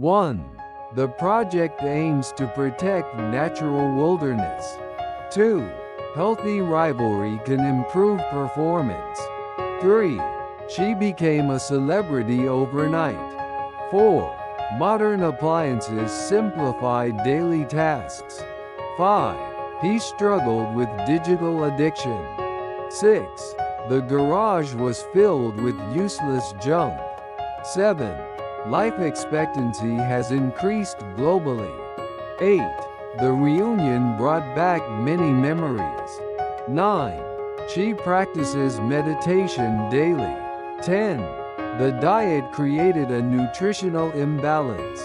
1. The project aims to protect natural wilderness. 2. Healthy rivalry can improve performance. 3. She became a celebrity overnight. 4. Modern appliances simplified daily tasks. 5. He struggled with digital addiction. 6. The garage was filled with useless junk. 7. Life expectancy has increased globally. 8. The reunion brought back many memories. 9. She practices meditation daily. 10. The diet created a nutritional imbalance.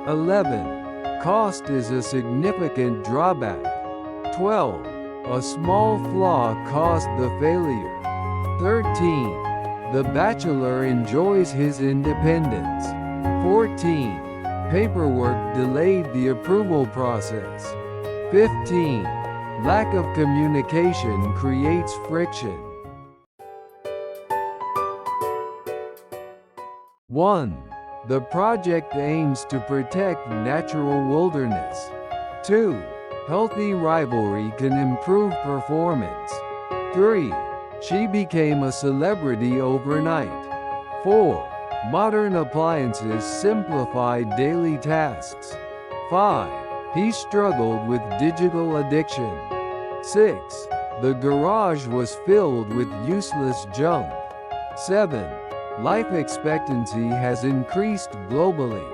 11. Cost is a significant drawback. 12. A small flaw caused the failure. 13. The bachelor enjoys his independence. 14. Paperwork delayed the approval process. 15. Lack of communication creates friction. 1. The project aims to protect natural wilderness. 2. Healthy rivalry can improve performance. 3. She became a celebrity overnight. 4. Modern appliances simplified daily tasks. 5. He struggled with digital addiction. 6. The garage was filled with useless junk. 7. Life expectancy has increased globally.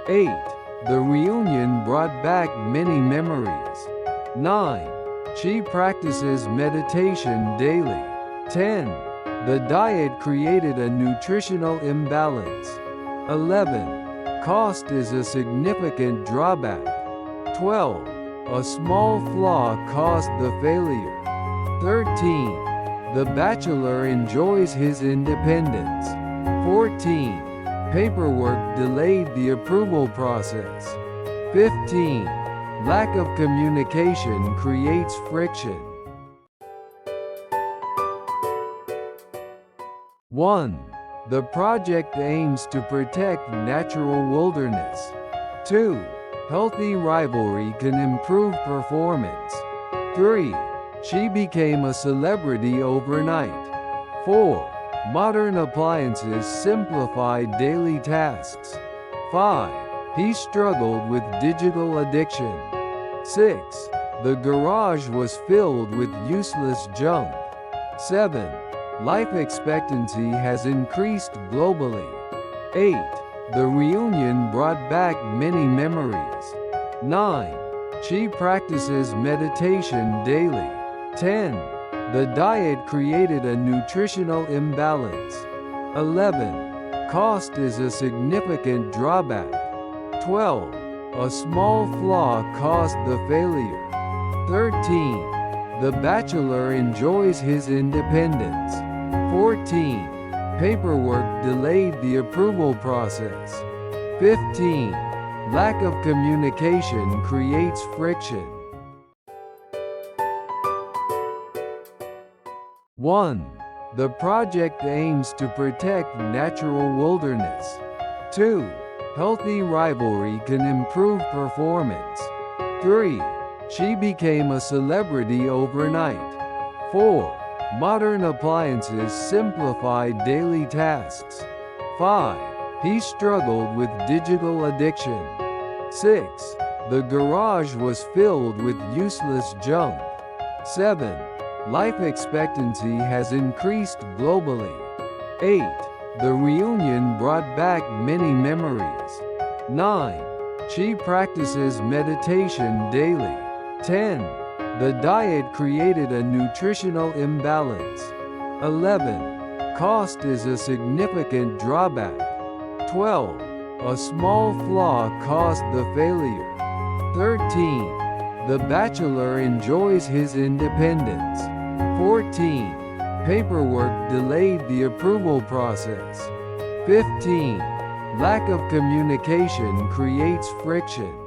8. The reunion brought back many memories. 9. She practices meditation daily. 10. The diet created a nutritional imbalance. 11. Cost is a significant drawback. 12. A small flaw caused the failure. 13. The bachelor enjoys his independence. 14. Paperwork delayed the approval process. 15. Lack of communication creates friction. 1. The project aims to protect natural wilderness. 2. Healthy rivalry can improve performance. 3. She became a celebrity overnight. 4. Modern appliances simplified daily tasks. 5. He struggled with digital addiction. 6. The garage was filled with useless junk. 7. Life expectancy has increased globally. 8. The reunion brought back many memories. 9. She practices meditation daily. 10. The diet created a nutritional imbalance. 11. Cost is a significant drawback. 12. A small flaw caused the failure. 13. The bachelor enjoys his independence. 14. Paperwork delayed the approval process. 15. Lack of communication creates friction. 1. The project aims to protect natural wilderness. 2. Healthy rivalry can improve performance. 3. She became a celebrity overnight. 4. Modern appliances simplified daily tasks. 5. He struggled with digital addiction. 6. The garage was filled with useless junk. 7. Life expectancy has increased globally. 8. The reunion brought back many memories. 9. She practices meditation daily. 10. The diet created a nutritional imbalance. 11. Cost is a significant drawback. 12. A small flaw caused the failure. 13. The bachelor enjoys his independence. 14. Paperwork delayed the approval process. 15. Lack of communication creates friction.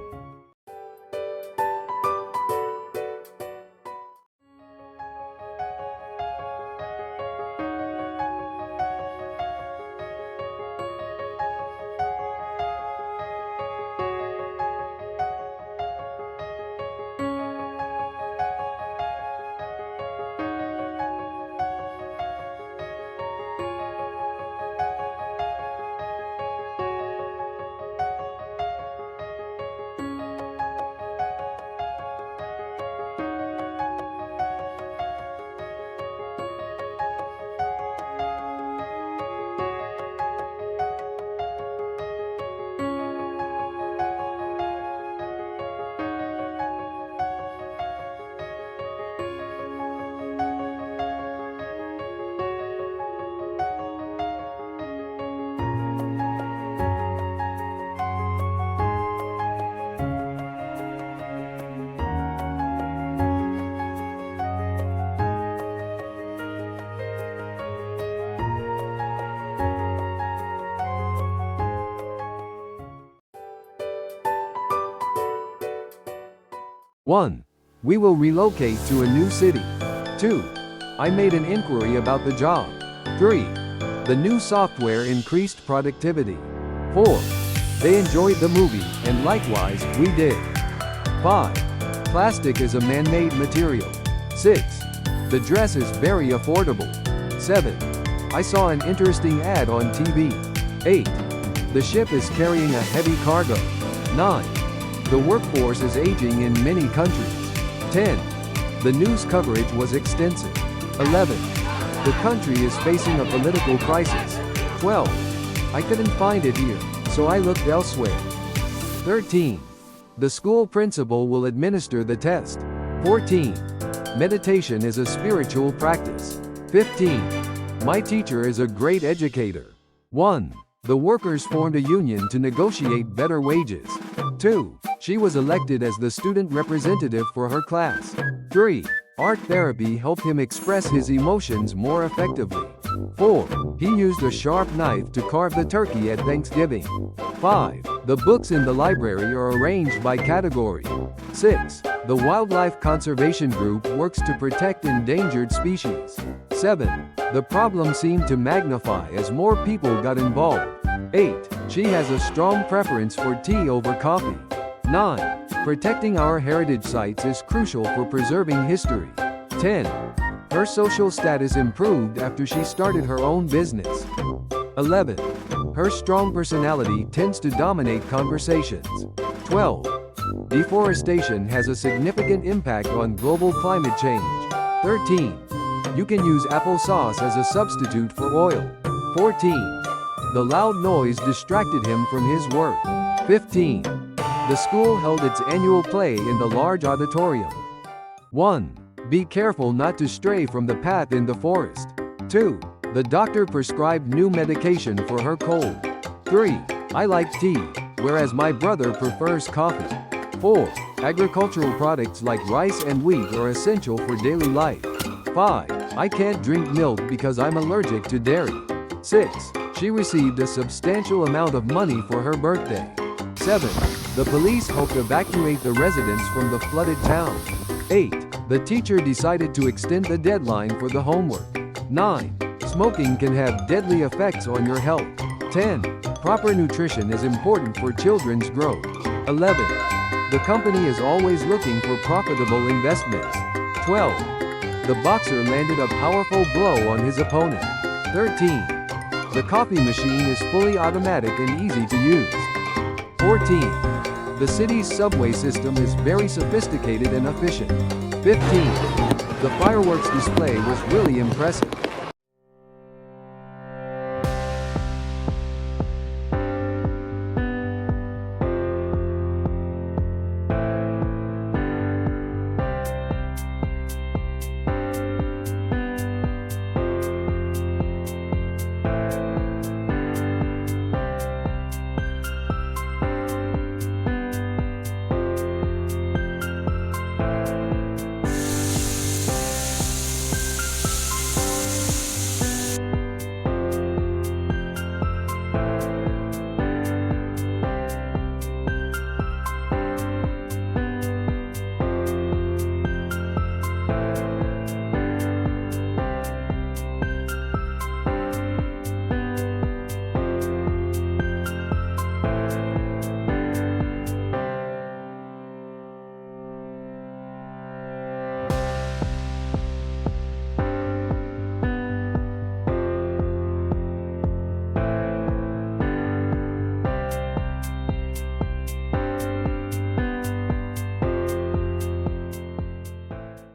1. We will relocate to a new city. 2. I made an inquiry about the job. 3. The new software increased productivity. 4. They enjoyed the movie, and likewise, we did. 5. Plastic is a man-made material. 6. The dress is very affordable. 7. I saw an interesting ad on TV. 8. The ship is carrying a heavy cargo. 9. The workforce is aging in many countries. 10. The news coverage was extensive. 11. The country is facing a political crisis. 12. I couldn't find it here, so I looked elsewhere. 13. The school principal will administer the test. 14. Meditation is a spiritual practice. 15. My teacher is a great educator. 1. The workers formed a union to negotiate better wages. 2. She was elected as the student representative for her class. 3. Art therapy helped him express his emotions more effectively. 4. He used a sharp knife to carve the turkey at Thanksgiving. 5. The books in the library are arranged by category. 6. The Wildlife Conservation Group works to protect endangered species. 7. The problem seemed to magnify as more people got involved. 8. She has a strong preference for tea over coffee. 9. Protecting our heritage sites is crucial for preserving history. 10. Her social status improved after she started her own business. 11. Her strong personality tends to dominate conversations. 12. Deforestation has a significant impact on global climate change. 13. You can use applesauce as a substitute for oil. 14. The loud noise distracted him from his work. 15. The school held its annual play in the large auditorium. 1. Be careful not to stray from the path in the forest. 2. The doctor prescribed new medication for her cold. 3. I like tea, whereas my brother prefers coffee. 4. Agricultural products like rice and wheat are essential for daily life. 5. I can't drink milk because I'm allergic to dairy. 6. She received a substantial amount of money for her birthday. 7. The police hope to evacuate the residents from the flooded town. 8. The teacher decided to extend the deadline for the homework. 9. Smoking can have deadly effects on your health. 10. Proper nutrition is important for children's growth. 11. The company is always looking for profitable investments. 12. The boxer landed a powerful blow on his opponent. 13. The coffee machine is fully automatic and easy to use. 14. The city's subway system is very sophisticated and efficient. 15. The fireworks display was really impressive.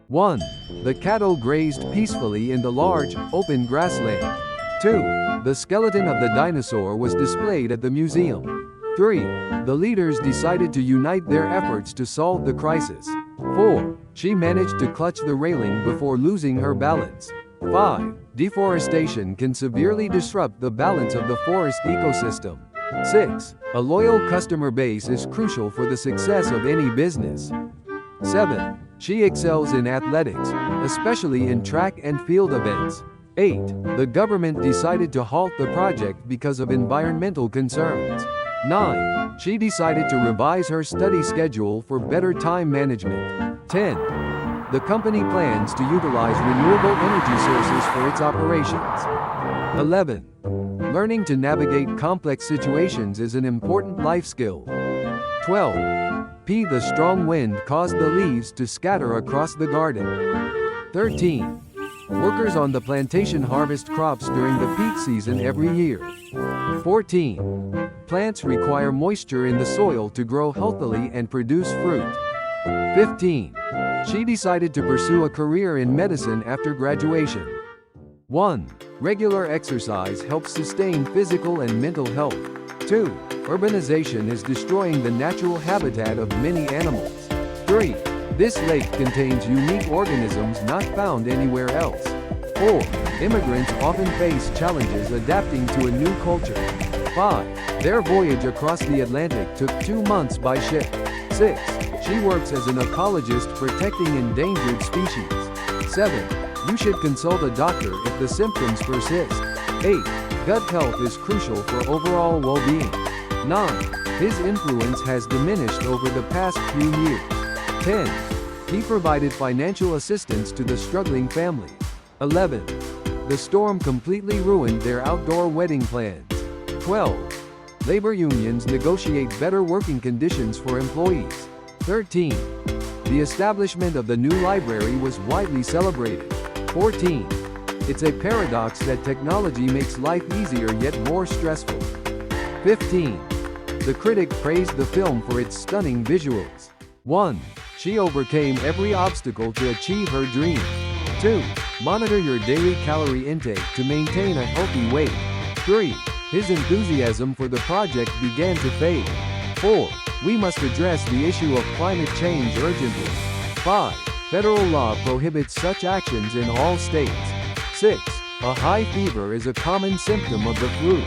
One. The cattle grazed peacefully in the large, open grassland. 2. The skeleton of the dinosaur was displayed at the museum. 3. The leaders decided to unite their efforts to solve the crisis. 4. She managed to clutch the railing before losing her balance. 5. Deforestation can severely disrupt the balance of the forest ecosystem. 6. A loyal customer base is crucial for the success of any business. 7. She excels in athletics, especially in track and field events. 8. The government decided to halt the project because of environmental concerns. 9. She decided to revise her study schedule for better time management. 10. The company plans to utilize renewable energy sources for its operations. 11. Learning to navigate complex situations is an important life skill. 12. P. The strong wind caused the leaves to scatter across the garden. 13. Workers on the plantation harvest crops during the peak season every year. 14. Plants require moisture in the soil to grow healthily and produce fruit. 15. She decided to pursue a career in medicine after graduation. 1. Regular exercise helps sustain physical and mental health. 2. Urbanization is destroying the natural habitat of many animals. 3. This lake contains unique organisms not found anywhere else. 4. Immigrants often face challenges adapting to a new culture. 5. Their voyage across the Atlantic took 2 months by ship. 6. She works as an ecologist protecting endangered species. 7. You should consult a doctor if the symptoms persist. 8. Gut health is crucial for overall well-being. 9. His influence has diminished over the past few years. 10. He provided financial assistance to the struggling family. 11. The storm completely ruined their outdoor wedding plans. 12. Labor unions negotiate better working conditions for employees. 13. The establishment of the new library was widely celebrated. 14. It's a paradox that technology makes life easier yet more stressful. 15. The critic praised the film for its stunning visuals. 1. She overcame every obstacle to achieve her dream. 2. Monitor your daily calorie intake to maintain a healthy weight. 3. His enthusiasm for the project began to fade. 4. We must address the issue of climate change urgently. 5. Federal law prohibits such actions in all states. 6. A high fever is a common symptom of the flu.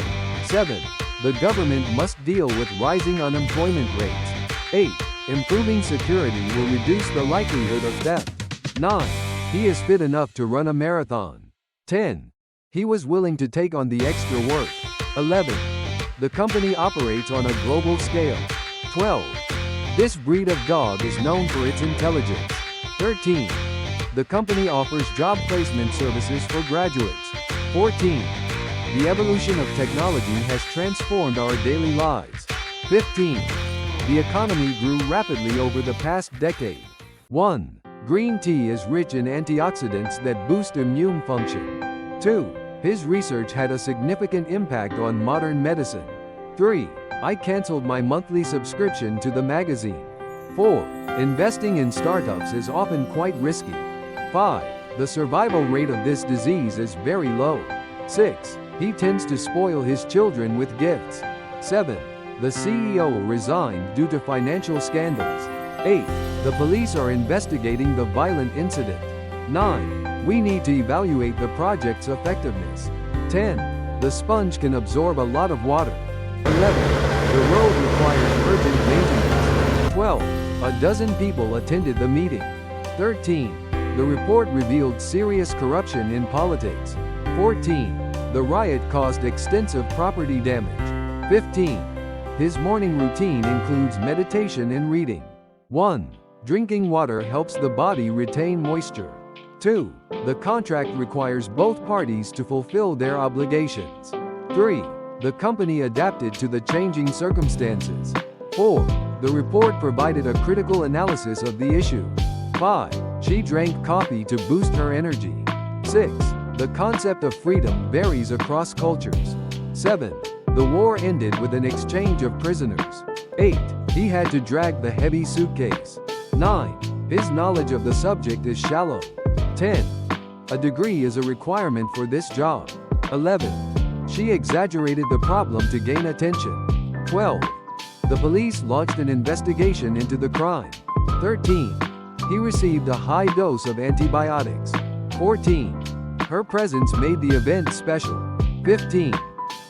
7. The government must deal with rising unemployment rates. 8. Improving security will reduce the likelihood of theft. 9. He is fit enough to run a marathon. 10. He was willing to take on the extra work. 11. The company operates on a global scale. 12. This breed of dog is known for its intelligence. 13. The company offers job placement services for graduates. 14. The evolution of technology has transformed our daily lives. 15. The economy grew rapidly over the past decade. 1. Green tea is rich in antioxidants that boost immune function. 2. His research had a significant impact on modern medicine. 3. I canceled my monthly subscription to the magazine. 4. Investing in startups is often quite risky. 5. The survival rate of this disease is very low. 6. He tends to spoil his children with gifts. 7. The CEO resigned due to financial scandals. 8. The police are investigating the violent incident. 9. We need to evaluate the project's effectiveness. 10. The sponge can absorb a lot of water. 11. The road requires urgent maintenance. 12. A dozen people attended the meeting. 13. The report revealed serious corruption in politics. 14. The riot caused extensive property damage. 15. His morning routine includes meditation and reading. 1. Drinking water helps the body retain moisture. 2. The contract requires both parties to fulfill their obligations. 3. The company adapted to the changing circumstances. 4. The report provided a critical analysis of the issue. 5. She drank coffee to boost her energy. 6. The concept of freedom varies across cultures. 7. The war ended with an exchange of prisoners. 8. He had to drag the heavy suitcase. 9. His knowledge of the subject is shallow. 10. A degree is a requirement for this job. 11. She exaggerated the problem to gain attention. 12. The police launched an investigation into the crime. 13. He received a high dose of antibiotics. 14. Her presence made the event special. 15.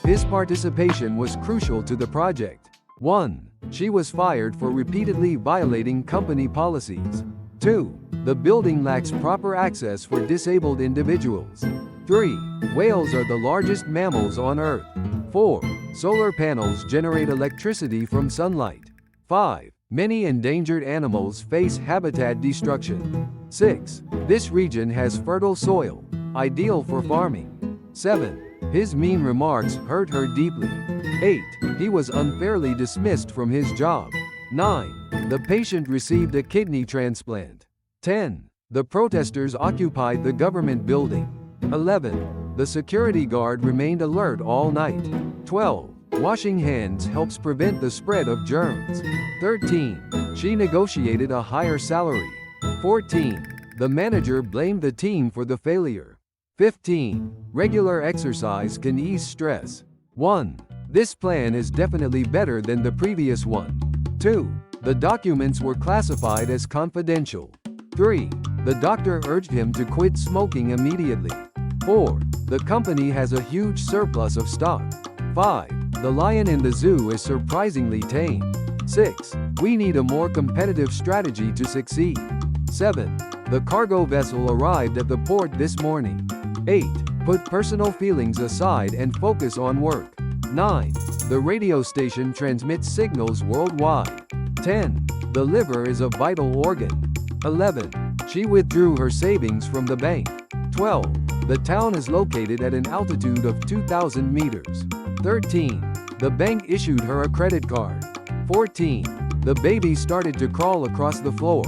His participation was crucial to the project. 1. She was fired for repeatedly violating company policies. 2. The building lacks proper access for disabled individuals. 3. Whales are the largest mammals on Earth. 4. Solar panels generate electricity from sunlight. 5. Many endangered animals face habitat destruction. 6. This region has fertile soil, ideal for farming. 7. His mean remarks hurt her deeply. 8. He was unfairly dismissed from his job. 9. The patient received a kidney transplant. 10. The protesters occupied the government building. 11. The security guard remained alert all night. 12. Washing hands helps prevent the spread of germs. 13. She negotiated a higher salary. 14. The manager blamed the team for the failure. 15. Regular exercise can ease stress. 1. This plan is definitely better than the previous one. 2. The documents were classified as confidential. 3. The doctor urged him to quit smoking immediately. 4. The company has a huge surplus of stock. 5. The lion in the zoo is surprisingly tame. 6. We need a more competitive strategy to succeed. 7. The cargo vessel arrived at the port this morning. 8. Put personal feelings aside and focus on work. 9. The radio station transmits signals worldwide. 10. The liver is a vital organ. 11. She withdrew her savings from the bank. 12. The town is located at an altitude of 2,000 meters. 13. The bank issued her a credit card. 14. The baby started to crawl across the floor.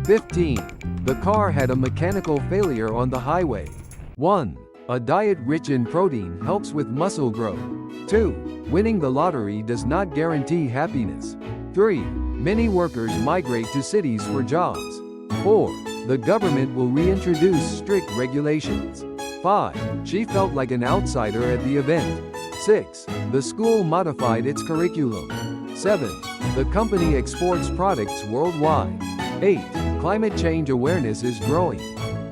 15. The car had a mechanical failure on the highway. 1. A diet rich in protein helps with muscle growth. 2. Winning the lottery does not guarantee happiness. 3. Many workers migrate to cities for jobs. 4. The government will reintroduce strict regulations. 5. She felt like an outsider at the event. 6. The school modified its curriculum. 7. The company exports products worldwide. 8. Climate change awareness is growing.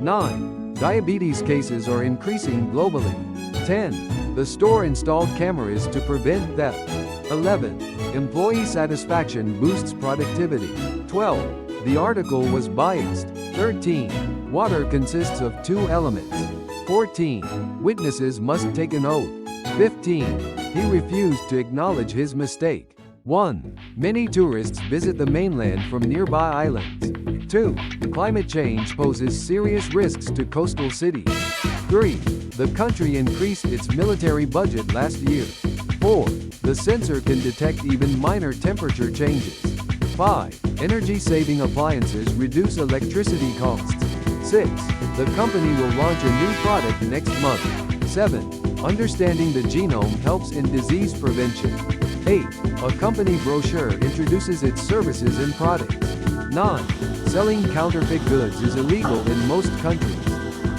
9. Diabetes cases are increasing globally. 10. The store installed cameras to prevent theft. 11. Employee satisfaction boosts productivity. 12. The article was biased. 13. Water consists of 2 elements. 14. Witnesses must take an oath. 15. He refused to acknowledge his mistake. 1. Many tourists visit the mainland from nearby islands. 2. Climate change poses serious risks to coastal cities. 3. The country increased its military budget last year. 4. The sensor can detect even minor temperature changes. 5. Energy-saving appliances reduce electricity costs. 6. The company will launch a new product next month. 7. Understanding the genome helps in disease prevention. 8. A company brochure introduces its services and products. 9. Selling counterfeit goods is illegal in most countries.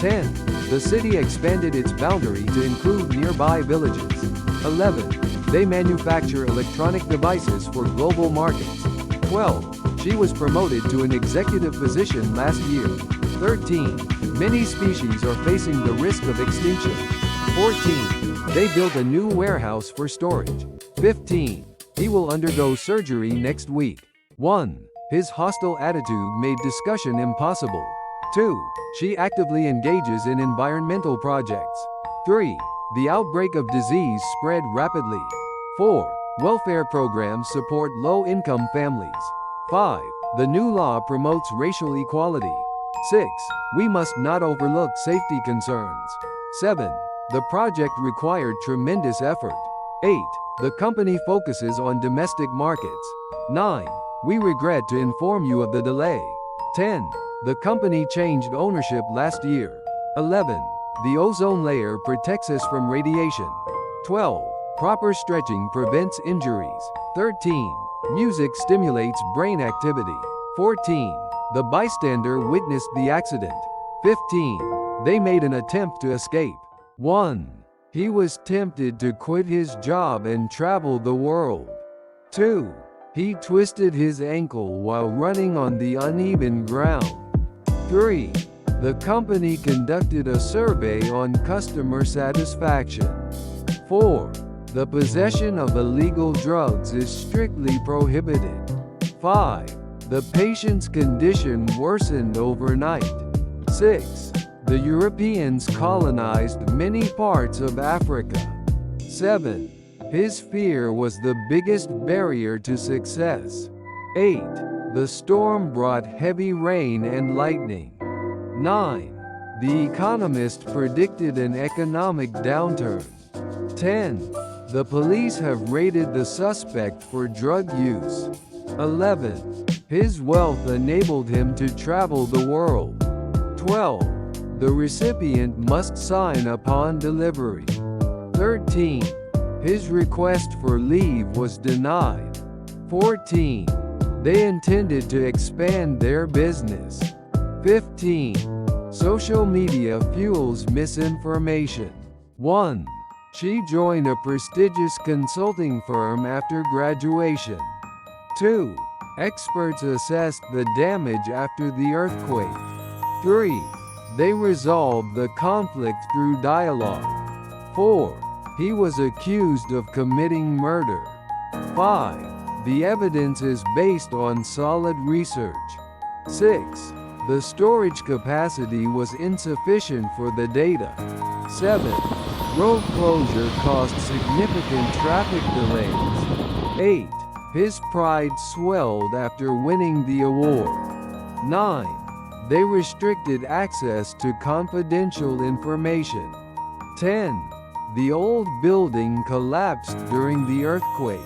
10. The city expanded its boundary to include nearby villages. 11. They manufacture electronic devices for global markets. 12. She was promoted to an executive position last year. 13. Many species are facing the risk of extinction. 14. They built a new warehouse for storage. 15. He will undergo surgery next week. 1. His hostile attitude made discussion impossible. 2. She actively engages in environmental projects. 3. The outbreak of disease spread rapidly. 4. Welfare programs support low-income families. 5. The new law promotes racial equality. 6. We must not overlook safety concerns. 7. The project required tremendous effort. 8. The company focuses on domestic markets. 9. We regret to inform you of the delay. 10. The company changed ownership last year. 11. The ozone layer protects us from radiation. 12. Proper stretching prevents injuries. 13. Music stimulates brain activity. 14. The bystander witnessed the accident. 15. They made an attempt to escape. 1. He was tempted to quit his job and travel the world. 2. He twisted his ankle while running on the uneven ground. 3. The company conducted a survey on customer satisfaction. 4. The possession of illegal drugs is strictly prohibited. 5. The patient's condition worsened overnight. 6. The Europeans colonized many parts of Africa. 7. His fear was the biggest barrier to success. 8. The storm brought heavy rain and lightning. 9. The Economist predicted an economic downturn. 10. The police have raided the suspect for drug use. 11. His wealth enabled him to travel the world. 12. The recipient must sign upon delivery. 13. His request for leave was denied. 14. They intended to expand their business. 15. Social media fuels misinformation. 1. She joined a prestigious consulting firm after graduation. 2. Experts assessed the damage after the earthquake. 3. They resolved the conflict through dialogue. 4. He was accused of committing murder. 5. The evidence is based on solid research. 6. The storage capacity was insufficient for the data. 7. Road closure caused significant traffic delays. 8. His pride swelled after winning the award. 9. They restricted access to confidential information. 10. The old building collapsed during the earthquake.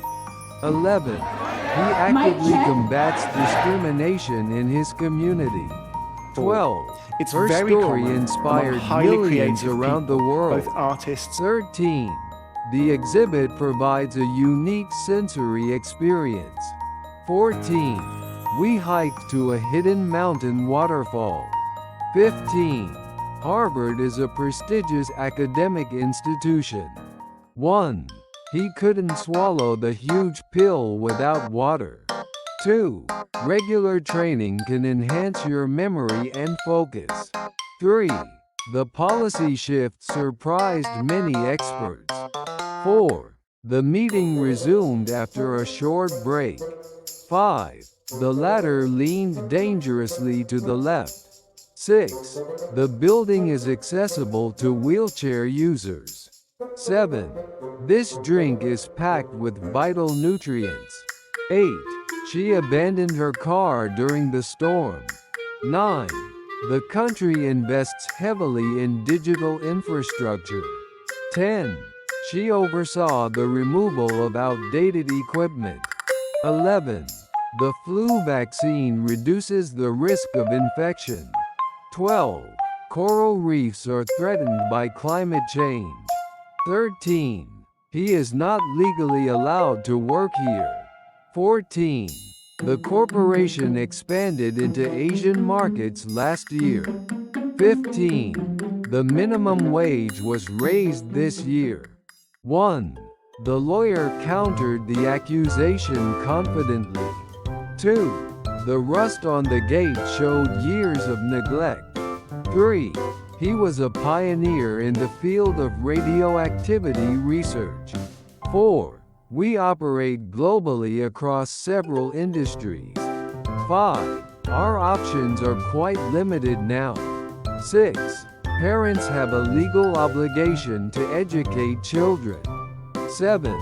11. He actively combats discrimination in his community. 12. It's Her very story common inspired among highly millions creative around the people, world. both artists. 13. The exhibit provides a unique sensory experience. 14. We hiked to a hidden mountain waterfall. 15. Harvard is a prestigious academic institution. 1. He couldn't swallow the huge pill without water. 2. Regular training can enhance your memory and focus. 3. The policy shift surprised many experts. 4. The meeting resumed after a short break. 5. The ladder leaned dangerously to the left. 6. The building is accessible to wheelchair users. 7. This drink is packed with vital nutrients. 8. She abandoned her car during the storm. 9. The country invests heavily in digital infrastructure. 10. She oversaw the removal of outdated equipment. 11. The flu vaccine reduces the risk of infection. 12. Coral reefs are threatened by climate change. 13. He is not legally allowed to work here. 14. The corporation expanded into Asian markets last year. 15. The minimum wage was raised this year. 1. The lawyer countered the accusation confidently. 2. The rust on the gate showed years of neglect. 3. He was a pioneer in the field of radioactivity research. 4. We operate globally across several industries. 5. Our options are quite limited now. 6. Parents have a legal obligation to educate children. 7.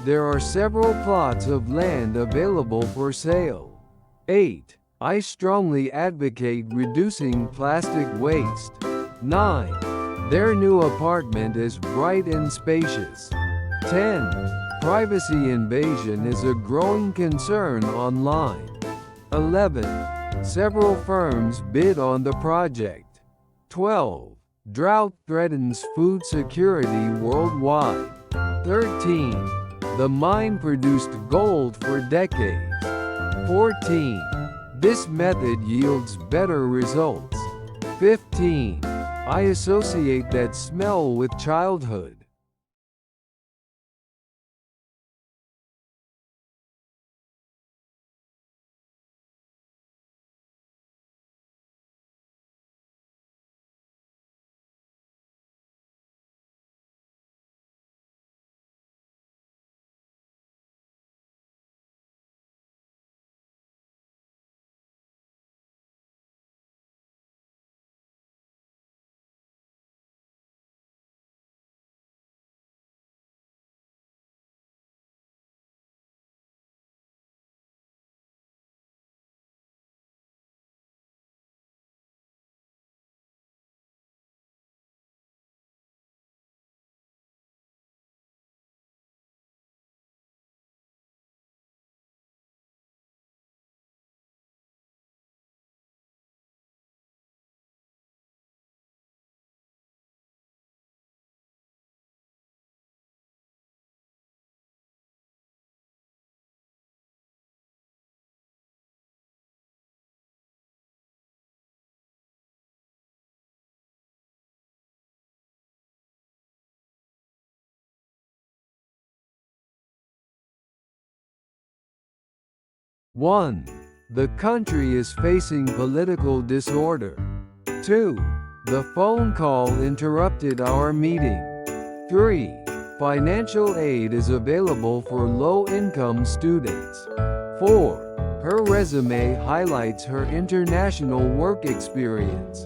There are several plots of land available for sale. 8. I strongly advocate reducing plastic waste. 9. Their new apartment is bright and spacious. 10. Privacy invasion is a growing concern online. 11. Several firms bid on the project. 12. Drought threatens food security worldwide. 13. The mine produced gold for decades. 14. This method yields better results. 15. I associate that smell with childhood. 1. The country is facing political disorder. 2. The phone call interrupted our meeting. 3. Financial aid is available for low-income students. 4. Her resume highlights her international work experience.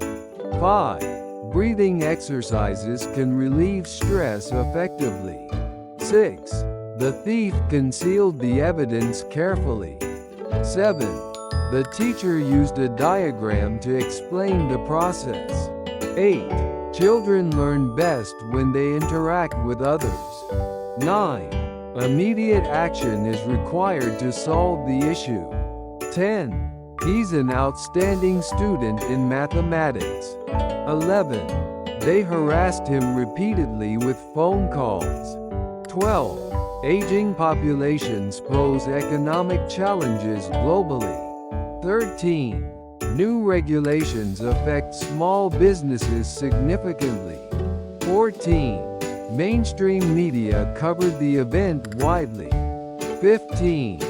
5. Breathing exercises can relieve stress effectively. 6. The thief concealed the evidence carefully. 7. The teacher used a diagram to explain the process. 8. Children learn best when they interact with others. 9. Immediate action is required to solve the issue. 10. He's an outstanding student in mathematics. 11. They harassed him repeatedly with phone calls. 12. Aging populations pose economic challenges globally. 13. New regulations affect small businesses significantly. 14. Mainstream media covered the event widely. 15.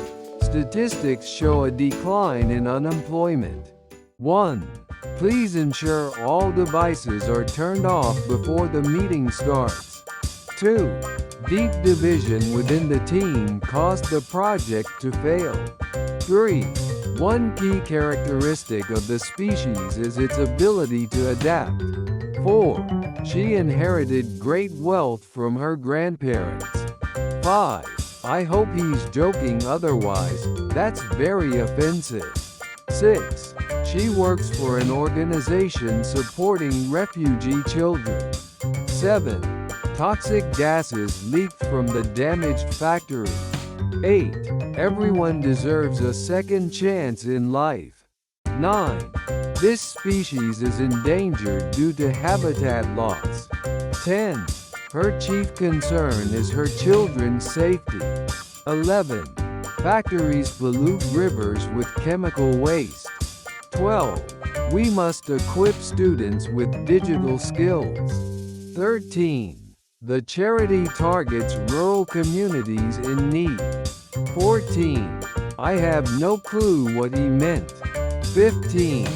Statistics show a decline in unemployment. 1. Please ensure all devices are turned off before the meeting starts. 2. Deep division within the team caused the project to fail. 3. One key characteristic of the species is its ability to adapt. 4. She inherited great wealth from her grandparents. 5. I hope he's joking, otherwise, that's very offensive. 6. She works for an organization supporting refugee children. 7. Toxic gases leaked from the damaged factory. 8. Everyone deserves a second chance in life. 9. This species is endangered due to habitat loss. 10. Her chief concern is her children's safety. 11. Factories pollute rivers with chemical waste. 12. We must equip students with digital skills. 13. The charity targets rural communities in need. 14. I have no clue what he meant. 15.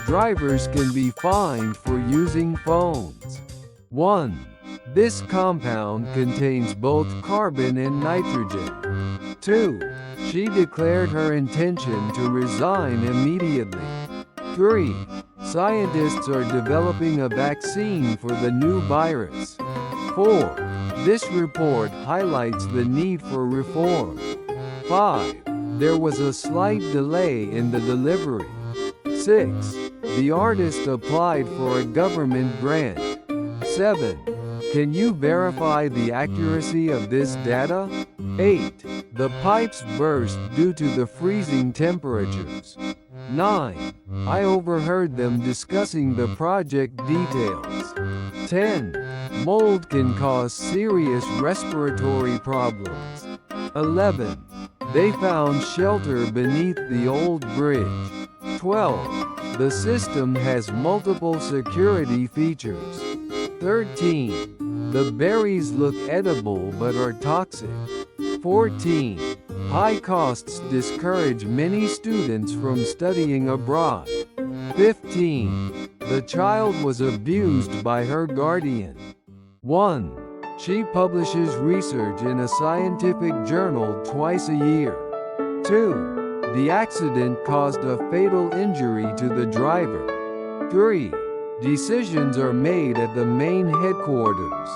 Drivers can be fined for using phones. 1. This compound contains both carbon and nitrogen. 2. She declared her intention to resign immediately. 3. Scientists are developing a vaccine for the new virus. 4. This report highlights the need for reform. 5. There was a slight delay in the delivery. 6. The artist applied for a government grant. 7. Can you verify the accuracy of this data? 8. The pipes burst due to the freezing temperatures. 9. I overheard them discussing the project details. 10. Mold can cause serious respiratory problems. 11. They found shelter beneath the old bridge. 12. The system has multiple security features. 13. The berries look edible but are toxic. 14. High costs discourage many students from studying abroad. 15. The child was abused by her guardian. 1. She publishes research in a scientific journal twice a year. 2. The accident caused a fatal injury to the driver. 3. Decisions are made at the main headquarters.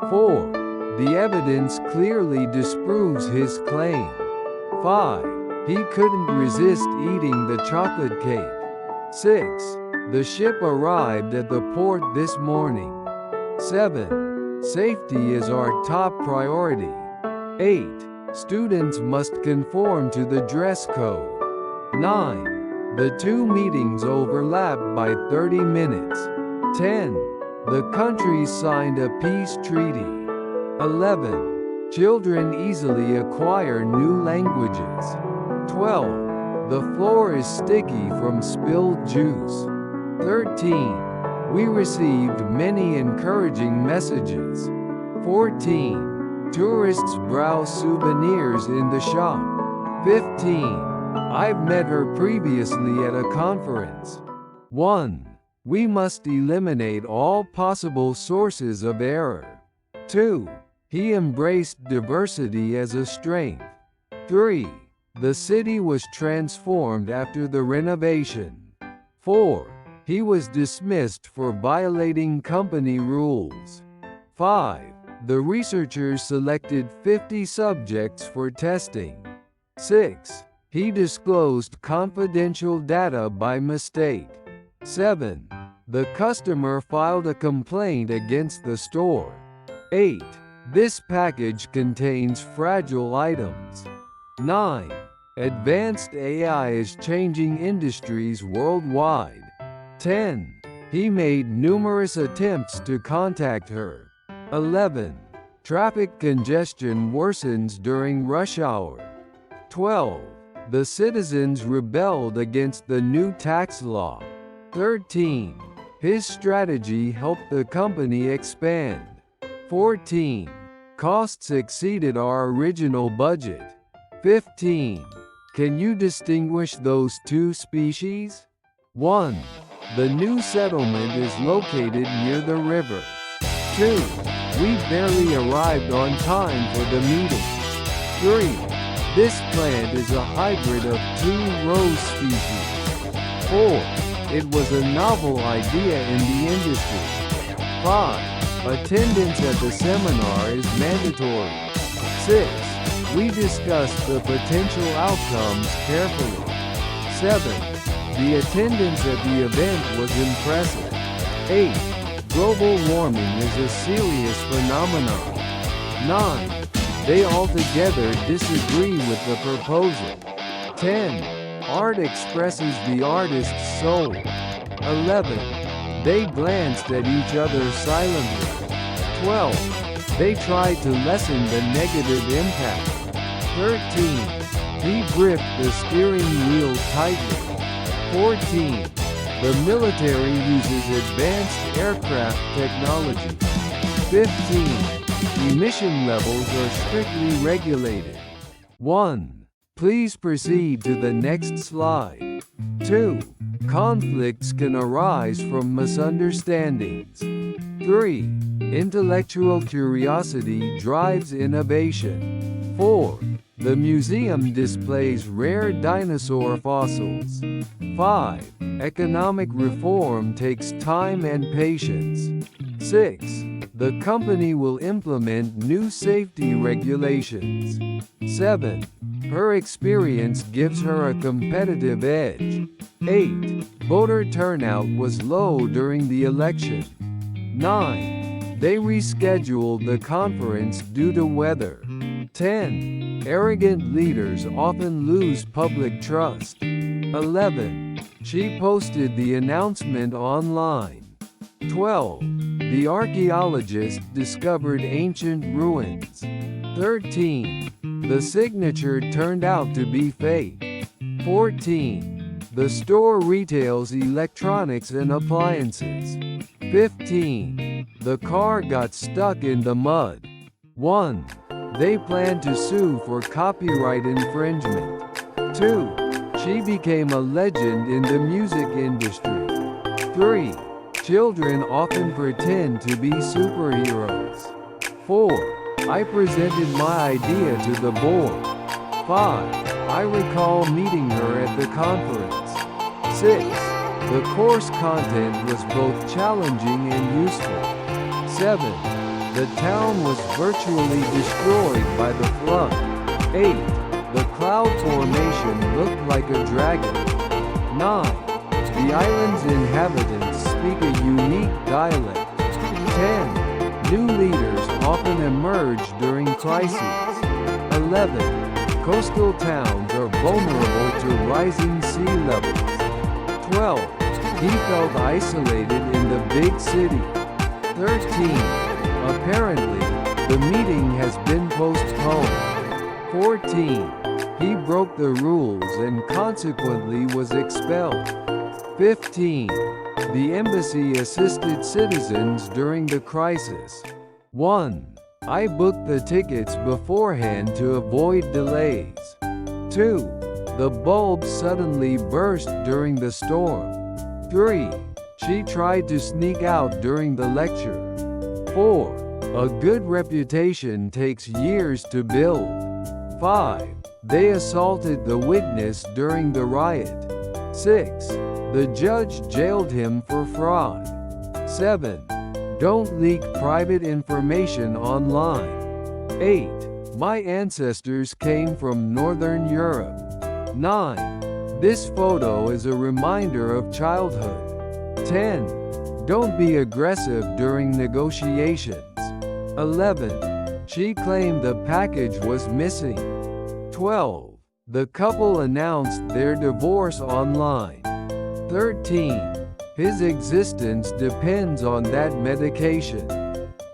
4. The evidence clearly disproves his claim. 5. He couldn't resist eating the chocolate cake. 6. The ship arrived at the port this morning. 7. Safety is our top priority. 8. Students must conform to the dress code. 9. The two meetings overlapped by 30 minutes. 10. The countries signed a peace treaty. 11. Children easily acquire new languages. 12. The floor is sticky from spilled juice. 13. We received many encouraging messages. 14. Tourists browse souvenirs in the shop. 15. I've met her previously at a conference. 1. We must eliminate all possible sources of error. 2. He embraced diversity as a strength. 3. The city was transformed after the renovation. 4. He was dismissed for violating company rules. 5. The researchers selected 50 subjects for testing. 6. He disclosed confidential data by mistake. 7. The customer filed a complaint against the store. 8. This package contains fragile items. 9. Advanced AI is changing industries worldwide. 10. He made numerous attempts to contact her. 11. Traffic congestion worsens during rush hour. 12. The citizens rebelled against the new tax law. 13. His strategy helped the company expand. 14. Costs exceeded our original budget. 15. Can you distinguish those two species? 1. The new settlement is located near the river. 2. We barely arrived on time for the meeting. 3. This plant is a hybrid of 2 rose species. 4. It was a novel idea in the industry. 5. Attendance at the seminar is mandatory. 6. We discussed the potential outcomes carefully. 7. The attendance at the event was impressive. 8. Global warming is a serious phenomenon. 9. They altogether disagree with the proposal. 10. Art expresses the artist's soul. 11. They glanced at each other silently. 12. They tried to lessen the negative impact. 13. He gripped the steering wheel tightly. 14. The military uses advanced aircraft technology. 15. Emission levels are strictly regulated. 1. Please proceed to the next slide. 2. Conflicts can arise from misunderstandings. 3. Intellectual curiosity drives innovation. 4. The museum displays rare dinosaur fossils. 5. Economic reform takes time and patience. 6. The company will implement new safety regulations. 7. Her experience gives her a competitive edge. 8. Voter turnout was low during the election. 9. They rescheduled the conference due to weather. 10. Arrogant leaders often lose public trust. 11. She posted the announcement online. 12. The archaeologist discovered ancient ruins. 13. The signature turned out to be fake. 14. The store retails electronics and appliances. 15. The car got stuck in the mud. 1. They plan to sue for copyright infringement. 2. She became a legend in the music industry. 3. Children often pretend to be superheroes. 4. I presented my idea to the board. 5. I recall meeting her at the conference. 6. The course content was both challenging and useful. 7. The town was virtually destroyed by the flood. 8. The cloud formation looked like a dragon. 9. The island's inhabitants speak a unique dialect. 10. New leaders often emerge during crises. 11. Coastal towns are vulnerable to rising sea levels. 12. He felt isolated in the big city. 13. Apparently, the meeting has been postponed. 14. He broke the rules and consequently was expelled. 15. The embassy assisted citizens during the crisis. 1. I booked the tickets beforehand to avoid delays. 2. The bulb suddenly burst during the storm. 3. She tried to sneak out during the lecture. 4. A good reputation takes years to build. 5. They assaulted the witness during the riot. 6. The judge jailed him for fraud. 7. Don't leak private information online. 8. My ancestors came from Northern Europe. 9. This photo is a reminder of childhood. 10. Don't be aggressive during negotiations. 11. She claimed the package was missing. 12. The couple announced their divorce online. 13. His existence depends on that medication.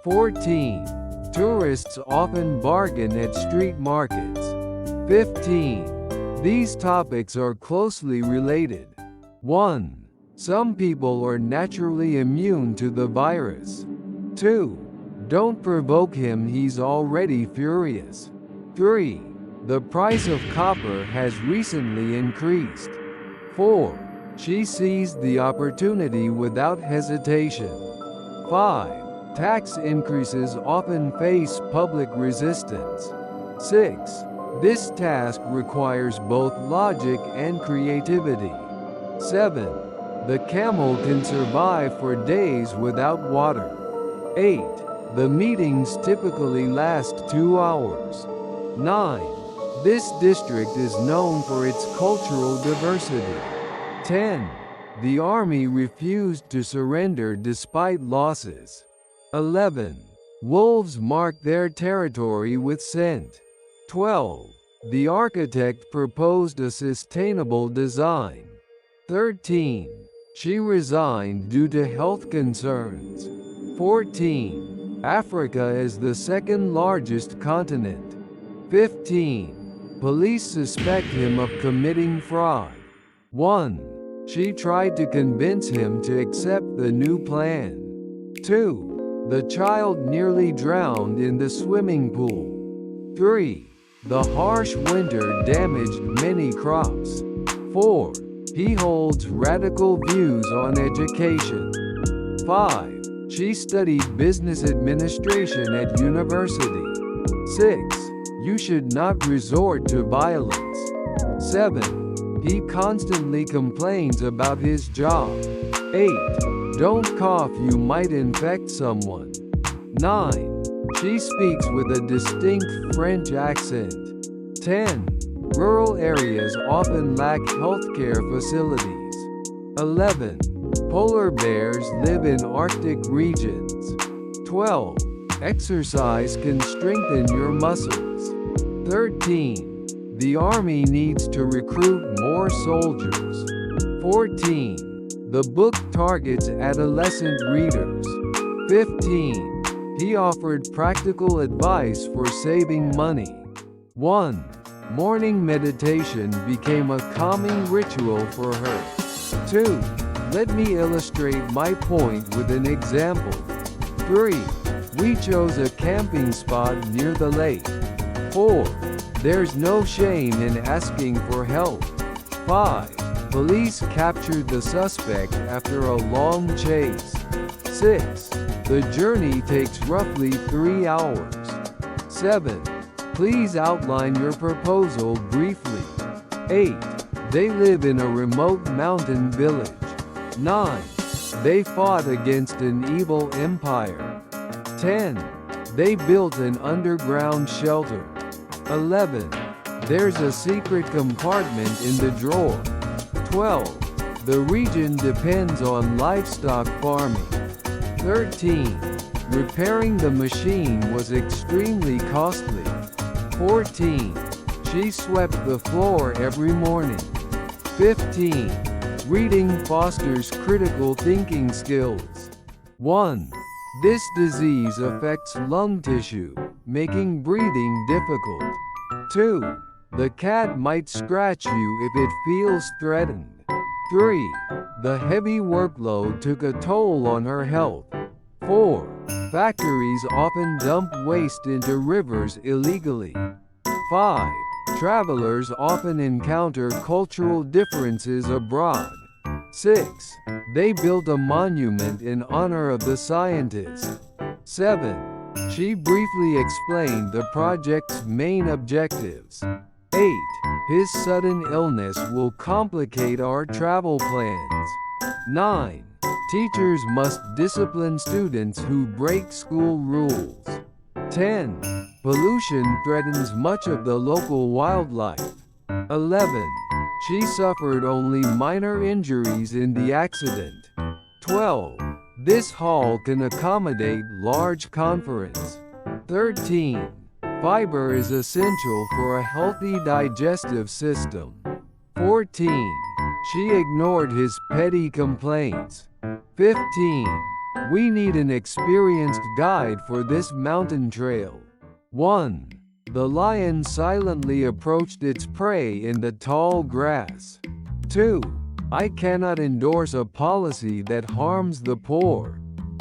14. Tourists often bargain at street markets. 15. These topics are closely related. 1. Some people are naturally immune to the virus. 2. Don't provoke him, he's already furious. 3. The price of copper has recently increased. 4. She seized the opportunity without hesitation. 5. Tax increases often face public resistance. 6. This task requires both logic and creativity. 7. The camel can survive for days without water. 8. The meetings typically last 2 hours. 9. This district is known for its cultural diversity. 10. The army refused to surrender despite losses. 11. Wolves mark their territory with scent. 12. The architect proposed a sustainable design. 13. She resigned due to health concerns. 14. Africa is the second largest continent. 15. Police suspect him of committing fraud. 1. She tried to convince him to accept the new plan. 2. The child nearly drowned in the swimming pool. 3. The harsh winter damaged many crops. 4. He holds radical views on education. 5. She studied business administration at university. 6. You should not resort to violence. 7. He constantly complains about his job. 8. Don't cough, you might infect someone. 9. She speaks with a distinct French accent. 10. Rural areas often lack healthcare facilities. 11. Polar bears live in Arctic regions. 12. Exercise can strengthen your muscles. 13. The army needs to recruit more soldiers. 14. The book targets adolescent readers. 15. He offered practical advice for saving money. 1. Morning meditation became a calming ritual for her. 2. Let me illustrate my point with an example. 3. We chose a camping spot near the lake. 4. There's no shame in asking for help. 5. Police captured the suspect after a long chase. 6. The journey takes roughly 3 hours. 7. Please outline your proposal briefly. 8. They live in a remote mountain village. 9. They fought against an evil empire. 10. They built an underground shelter. 11. There's a secret compartment in the drawer. 12. The region depends on livestock farming. 13. Repairing the machine was extremely costly. 14. She swept the floor every morning. 15. Reading fosters critical thinking skills. 1. This disease affects lung tissue, making breathing difficult. 2. The cat might scratch you if it feels threatened. 3. The heavy workload took a toll on her health. 4. Factories often dump waste into rivers illegally. 5. Travelers often encounter cultural differences abroad. 6. They built a monument in honor of the scientist. 7. She briefly explained the project's main objectives. 8. His sudden illness will complicate our travel plans. 9. Teachers must discipline students who break school rules. 10. Pollution threatens much of the local wildlife. 11. She suffered only minor injuries in the accident. 12. This hall can accommodate large conference. 13. Fiber is essential for a healthy digestive system. 14. She ignored his petty complaints. 15. We need an experienced guide for this mountain trail. 1. The lion silently approached its prey in the tall grass. 2. I cannot endorse a policy that harms the poor.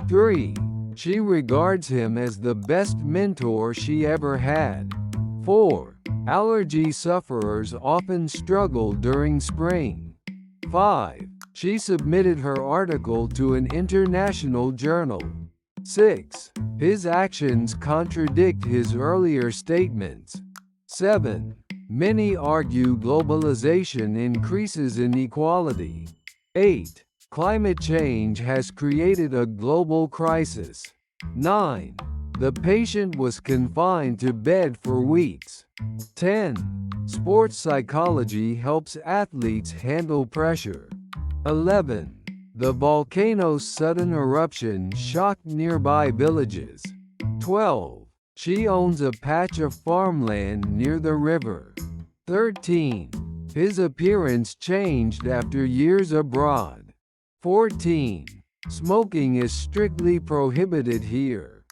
3. She regards him as the best mentor she ever had. 4. Allergy sufferers often struggle during spring. 5. She submitted her article to an international journal. 6. His actions contradict his earlier statements. 7. Many argue globalization increases inequality. 8. Climate change has created a global crisis. 9. The patient was confined to bed for weeks. 10. Sports psychology helps athletes handle pressure. 11. The volcano's sudden eruption shocked nearby villages. 12. She owns a patch of farmland near the river. 13. His appearance changed after years abroad. 14. Smoking is strictly prohibited here.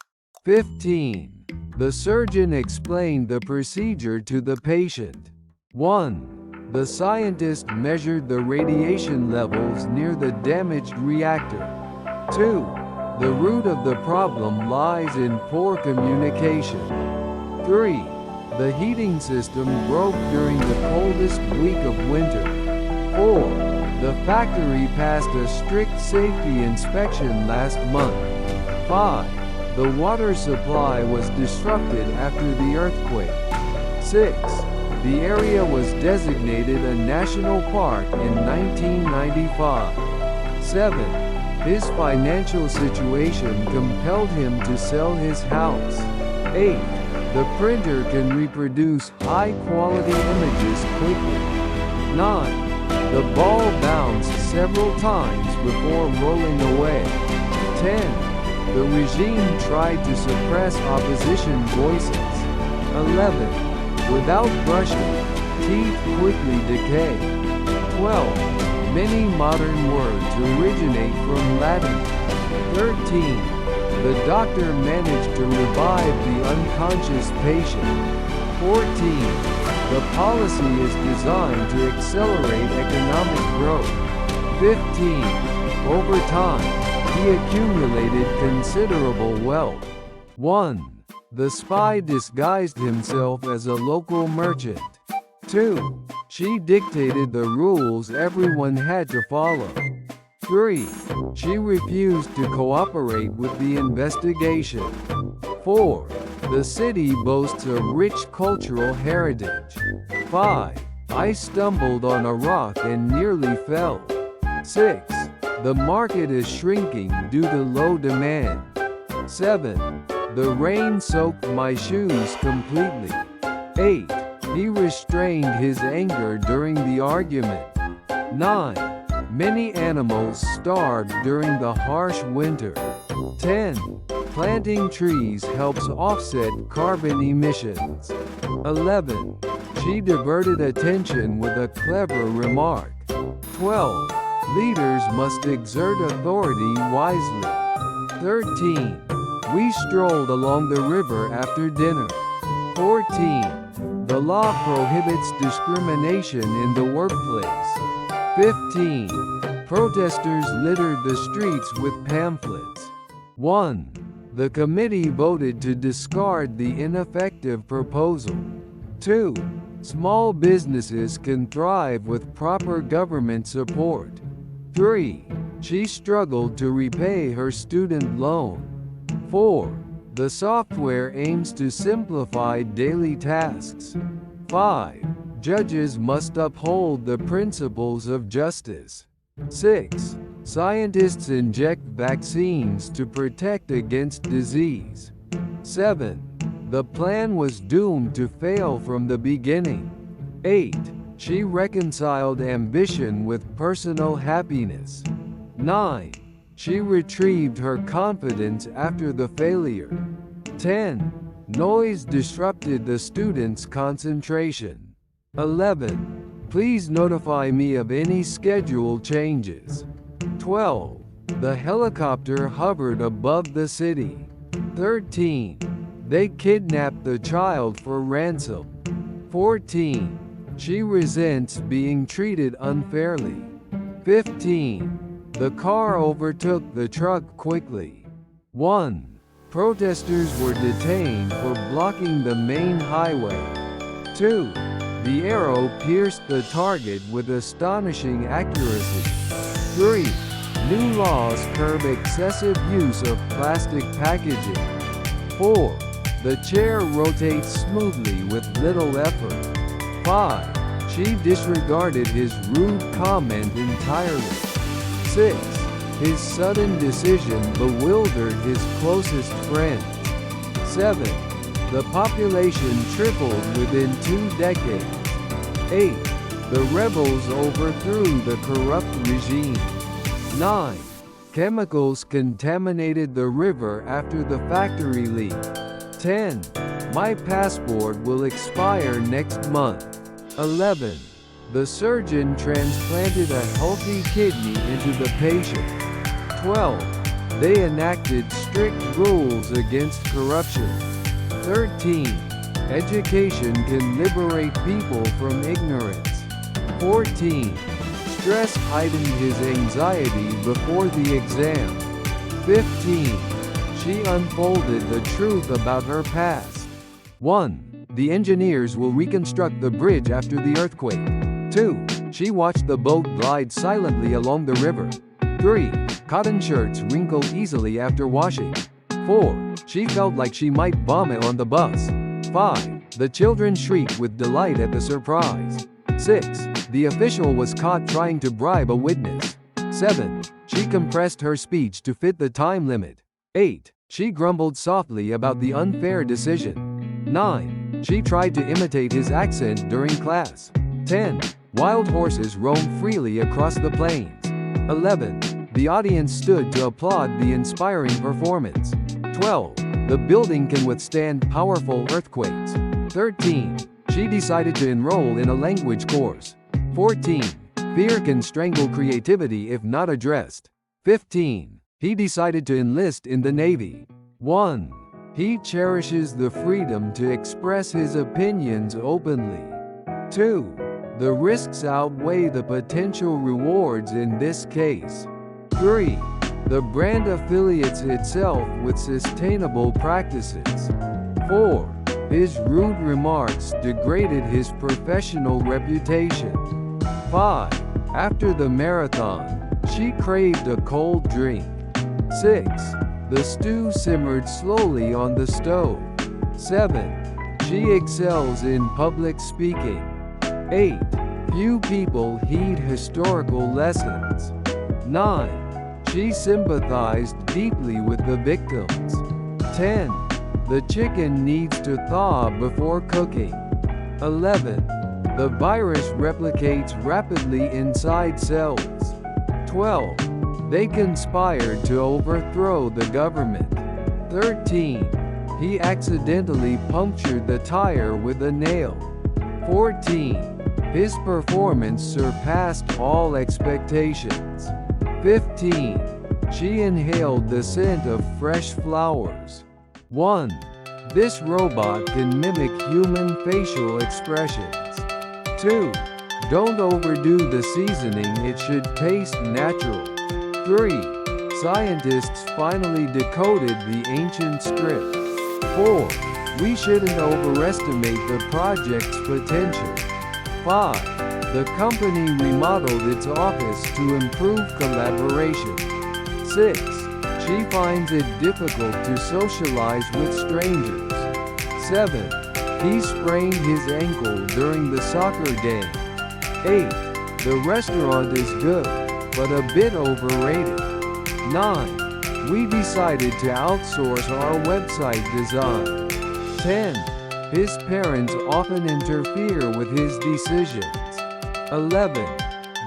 15. The surgeon explained the procedure to the patient. 1. The scientist measured the radiation levels near the damaged reactor. 2. The root of the problem lies in poor communication. 3. The heating system broke during the coldest week of winter. 4. The factory passed a strict safety inspection last month. 5. The water supply was disrupted after the earthquake. 6. The area was designated a national park in 1995. 7. His financial situation compelled him to sell his house. 8. The printer can reproduce high-quality images quickly. 9. The ball bounced several times before rolling away. 10. The regime tried to suppress opposition voices. 11. Without brushing, teeth quickly decay. 12. Many modern words originate from Latin. 13. The doctor managed to revive the unconscious patient. 14. The policy is designed to accelerate economic growth. 15. Over time, he accumulated considerable wealth. 1. The spy disguised himself as a local merchant. 2. She dictated the rules everyone had to follow. 3. She refused to cooperate with the investigation. 4. The city boasts a rich cultural heritage. 5. I stumbled on a rock and nearly fell. 6. The market is shrinking due to low demand. 7. The rain soaked my shoes completely. 8. He restrained his anger during the argument. 9. Many animals starved during the harsh winter. 10. Planting trees helps offset carbon emissions. 11. She diverted attention with a clever remark. 12. Leaders must exert authority wisely. 13. We strolled along the river after dinner. 14. The law prohibits discrimination in the workplace. 15. Protesters littered the streets with pamphlets. 1. The committee voted to discard the ineffective proposal. 2. Small businesses can thrive with proper government support. 3. She struggled to repay her student loan. 4. The software aims to simplify daily tasks. 5. Judges must uphold the principles of justice. 6. Scientists inject vaccines to protect against disease. 7. The plan was doomed to fail from the beginning. 8. She reconciled ambition with personal happiness. 9. She retrieved her confidence after the failure. 10. Noise disrupted the students' concentration. 11. Please notify me of any schedule changes. 12. The helicopter hovered above the city. 13. They kidnapped the child for ransom. 14. She resents being treated unfairly. 15. The car overtook the truck quickly. 1. Protesters were detained for blocking the main highway. 2. The arrow pierced the target with astonishing accuracy. 3. New laws curb excessive use of plastic packaging. 4. The chair rotates smoothly with little effort. 5. She disregarded his rude comment entirely. 6. His sudden decision bewildered his closest friends. 7. The population tripled within 2 decades. 8. The rebels overthrew the corrupt regime. 9. Chemicals contaminated the river after the factory leak. 10. My passport will expire next month. 11. The surgeon transplanted a healthy kidney into the patient. 12. They enacted strict rules against corruption. 13. Education can liberate people from ignorance. 14. Stress heightened his anxiety before the exam. 15. She unfolded the truth about her past. 1. The engineers will reconstruct the bridge after the earthquake. 2. She watched the boat glide silently along the river. 3. Cotton shirts wrinkle easily after washing. 4. She felt like she might vomit on the bus. 5. The children shrieked with delight at the surprise. 6. The official was caught trying to bribe a witness. 7. She compressed her speech to fit the time limit. 8. She grumbled softly about the unfair decision. 9. She tried to imitate his accent during class. 10. Wild horses roamed freely across the plains. 11. The audience stood to applaud the inspiring performance. 12. The building can withstand powerful earthquakes. 13. She decided to enroll in a language course. 14. Fear can strangle creativity if not addressed. 15. He decided to enlist in the Navy. 1. He cherishes the freedom to express his opinions openly. 2. The risks outweigh the potential rewards in this case. 3. The brand affiliates itself with sustainable practices. 4. His rude remarks degraded his professional reputation. 5. After the marathon, she craved a cold drink. 6. The stew simmered slowly on the stove. 7. She excels in public speaking. 8. Few people heed historical lessons. 9. She sympathized deeply with the victims. 10. The chicken needs to thaw before cooking. 11. The virus replicates rapidly inside cells. 12. They conspired to overthrow the government. 13. He accidentally punctured the tire with a nail. 14. His performance surpassed all expectations. 15. She inhaled the scent of fresh flowers. 1. This robot can mimic human facial expressions. 2. Don't overdo the seasoning, it should taste natural. 3. Scientists finally decoded the ancient script. 4. We shouldn't overestimate the project's potential. 5. The company remodeled its office to improve collaboration. 6. She finds it difficult to socialize with strangers. 7. He sprained his ankle during the soccer game. 8. The restaurant is good, but a bit overrated. 9. We decided to outsource our website design. 10. His parents often interfere with his decisions. 11.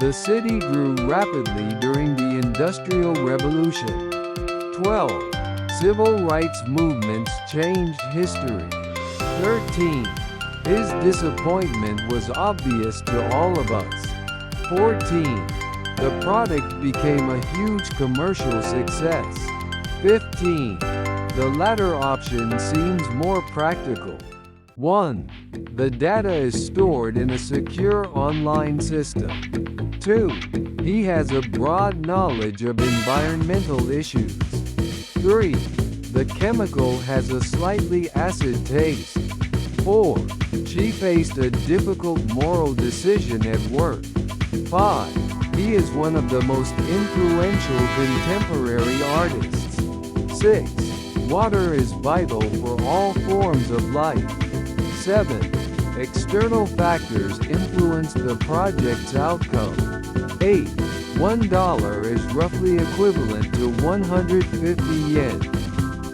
The city grew rapidly during the Industrial Revolution. 12. Civil rights movements changed history. 13. His disappointment was obvious to all of us. 14. The product became a huge commercial success. 15. The latter option seems more practical. 1. The data is stored in a secure online system. 2. He has a broad knowledge of environmental issues. 3. The chemical has a slightly acid taste. 4. She faced a difficult moral decision at work. 5. He is one of the most influential contemporary artists. 6. Water is vital for all forms of life. 7. External factors influence the project's outcome. 8. $1 is roughly equivalent to 150 yen.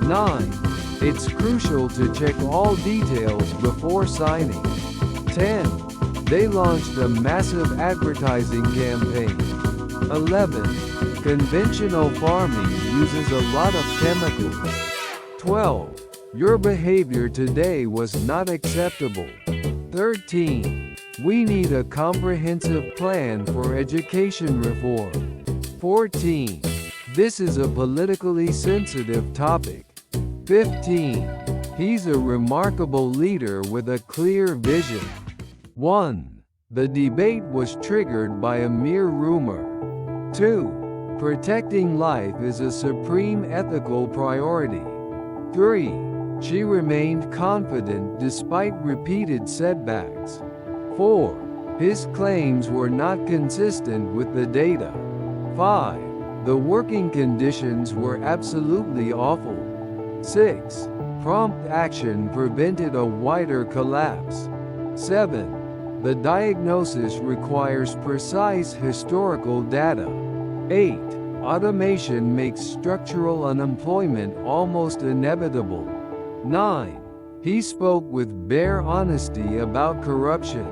9. It's crucial to check all details before signing. 10. They launched a massive advertising campaign. 11. Conventional farming uses a lot of chemicals. 12. Your behavior today was not acceptable. 13. We need a comprehensive plan for education reform. 14. This is a politically sensitive topic. 15. He's a remarkable leader with a clear vision. 1. The debate was triggered by a mere rumor. 2. Protecting life is a supreme ethical priority. 3. She remained confident despite repeated setbacks. 4. His claims were not consistent with the data. 5. The working conditions were absolutely awful. 6. Prompt action prevented a wider collapse. 7. The diagnosis requires precise historical data. 8. Automation makes structural unemployment almost inevitable. 9. He spoke with bare honesty about corruption.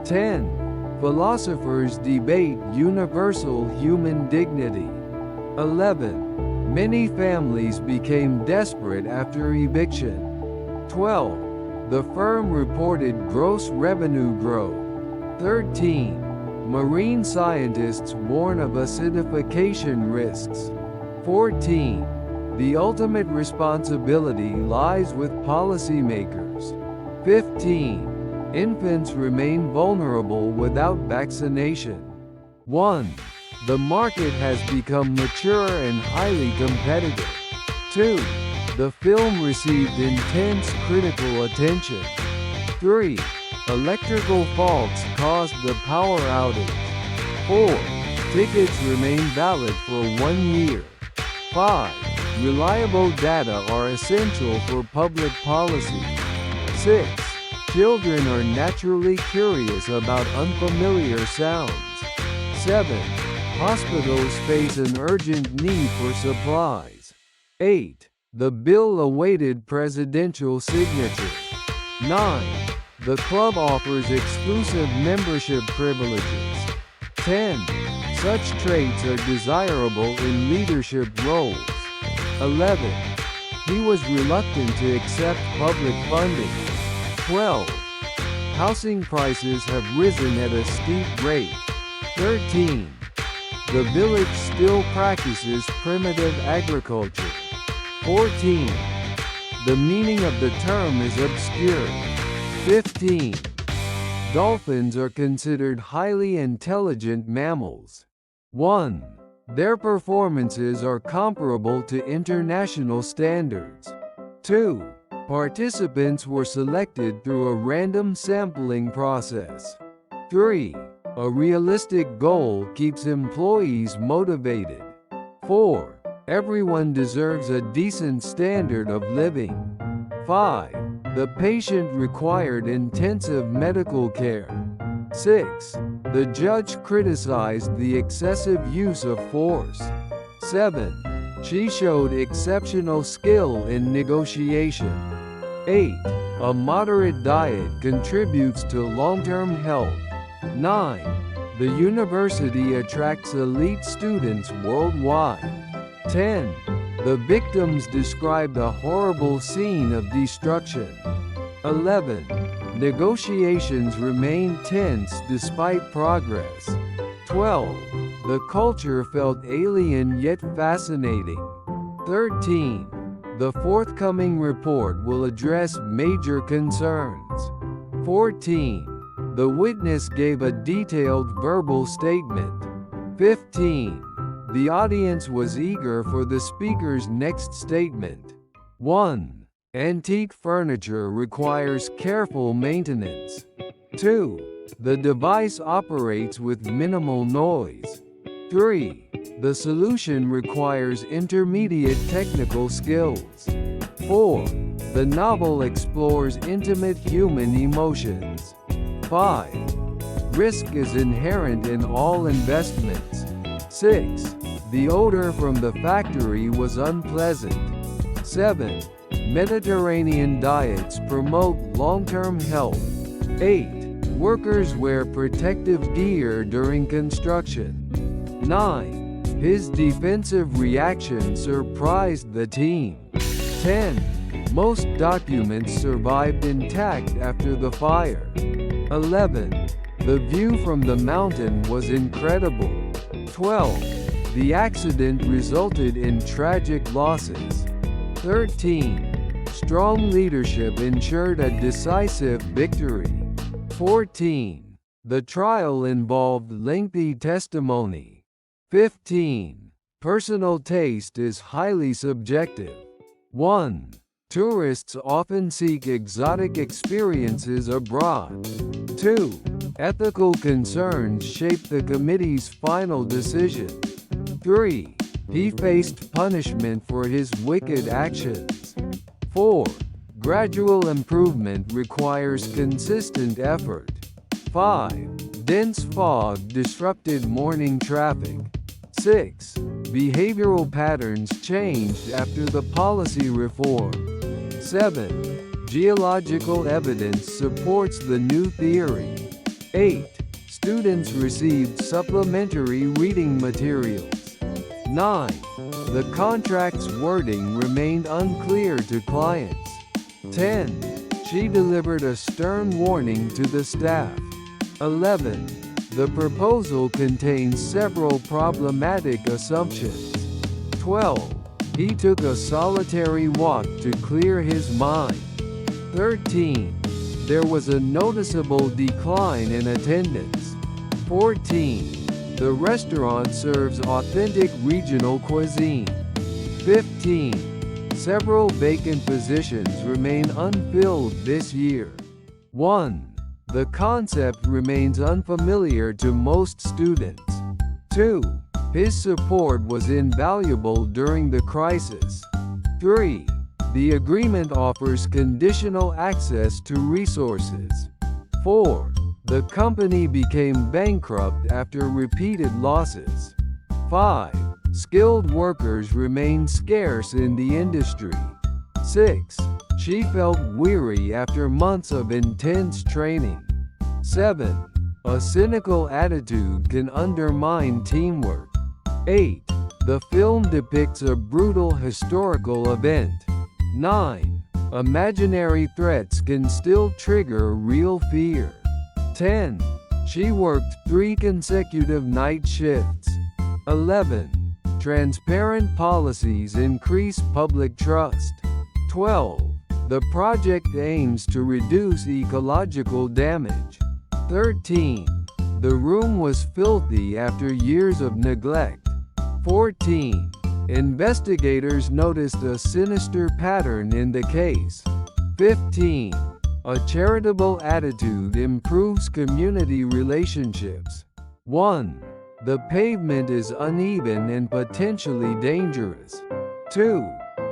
10. Philosophers debate universal human dignity. 11. Many families became desperate after eviction. 12. The firm reported gross revenue growth. 13. Marine scientists warn of acidification risks. 14. The ultimate responsibility lies with policymakers. 15. Infants remain vulnerable without vaccination. 1. The market has become mature and highly competitive. 2. The film received intense critical attention. 3. Electrical faults caused the power outage. 4. Tickets remain valid for 1 year. 5. Reliable data are essential for public policy. 6. Children are naturally curious about unfamiliar sounds. 7. Hospitals face an urgent need for supplies. 8. The bill awaited presidential signature. 9. The club offers exclusive membership privileges. 10. Such traits are desirable in leadership roles. 11. He was reluctant to accept public funding. 12. Housing prices have risen at a steep rate. 13. The village still practices primitive agriculture. 14. The meaning of the term is obscure. 15. Dolphins are considered highly intelligent mammals. 1. Their performances are comparable to international standards. 2. Participants were selected through a random sampling process. 3. A realistic goal keeps employees motivated. 4. Everyone deserves a decent standard of living. 5. The patient required intensive medical care. 6. The judge criticized the excessive use of force. 7. She showed exceptional skill in negotiation. 8. A moderate diet contributes to long-term health. 9. The university attracts elite students worldwide. 10. The victims described a horrible scene of destruction. 11. Negotiations remained tense despite progress. 12. The culture felt alien yet fascinating. 13. The forthcoming report will address major concerns. 14. The witness gave a detailed verbal statement. 15. The audience was eager for the speaker's next statement. 1. Antique furniture requires careful maintenance. 2. The device operates with minimal noise. 3. The solution requires intermediate technical skills. 4. The novel explores intimate human emotions. 5. Risk is inherent in all investments. 6. The odor from the factory was unpleasant. 7. Mediterranean diets promote long-term health. 8. Workers wear protective gear during construction. 9. His defensive reaction surprised the team. 10. Most documents survived intact after the fire. 11. The view from the mountain was incredible. 12. The accident resulted in tragic losses. 13. Strong leadership ensured a decisive victory. 14. The trial involved lengthy testimony. 15. Personal taste is highly subjective. 1. Tourists often seek exotic experiences abroad. 2. Ethical concerns shaped the committee's final decision. 3. He faced punishment for his wicked actions. 4. Gradual improvement requires consistent effort. 5. Dense fog disrupted morning traffic. 6. Behavioral patterns changed after the policy reform. 7. Geological evidence supports the new theory. 8. Students received supplementary reading materials. 9. The contract's wording remained unclear to clients. 10. She delivered a stern warning to the staff. 11. The proposal contains several problematic assumptions. 12. He took a solitary walk to clear his mind. 13. There was a noticeable decline in attendance. 14. The restaurant serves authentic regional cuisine. 15. Several vacant positions remain unfilled this year. 1. The concept remains unfamiliar to most students. 2. His support was invaluable during the crisis. 3. The agreement offers conditional access to resources. 4. The company became bankrupt after repeated losses. 5. Skilled workers remain scarce in the industry. 6. She felt weary after months of intense training. 7. A cynical attitude can undermine teamwork. 8. The film depicts a brutal historical event. 9. Imaginary threats can still trigger real fear. 10. She worked 3 consecutive night shifts. 11. Transparent policies increase public trust. 12. The project aims to reduce ecological damage. 13. The room was filthy after years of neglect. 14. Investigators noticed a sinister pattern in the case. 15. A charitable attitude improves community relationships. 1. The pavement is uneven and potentially dangerous. 2.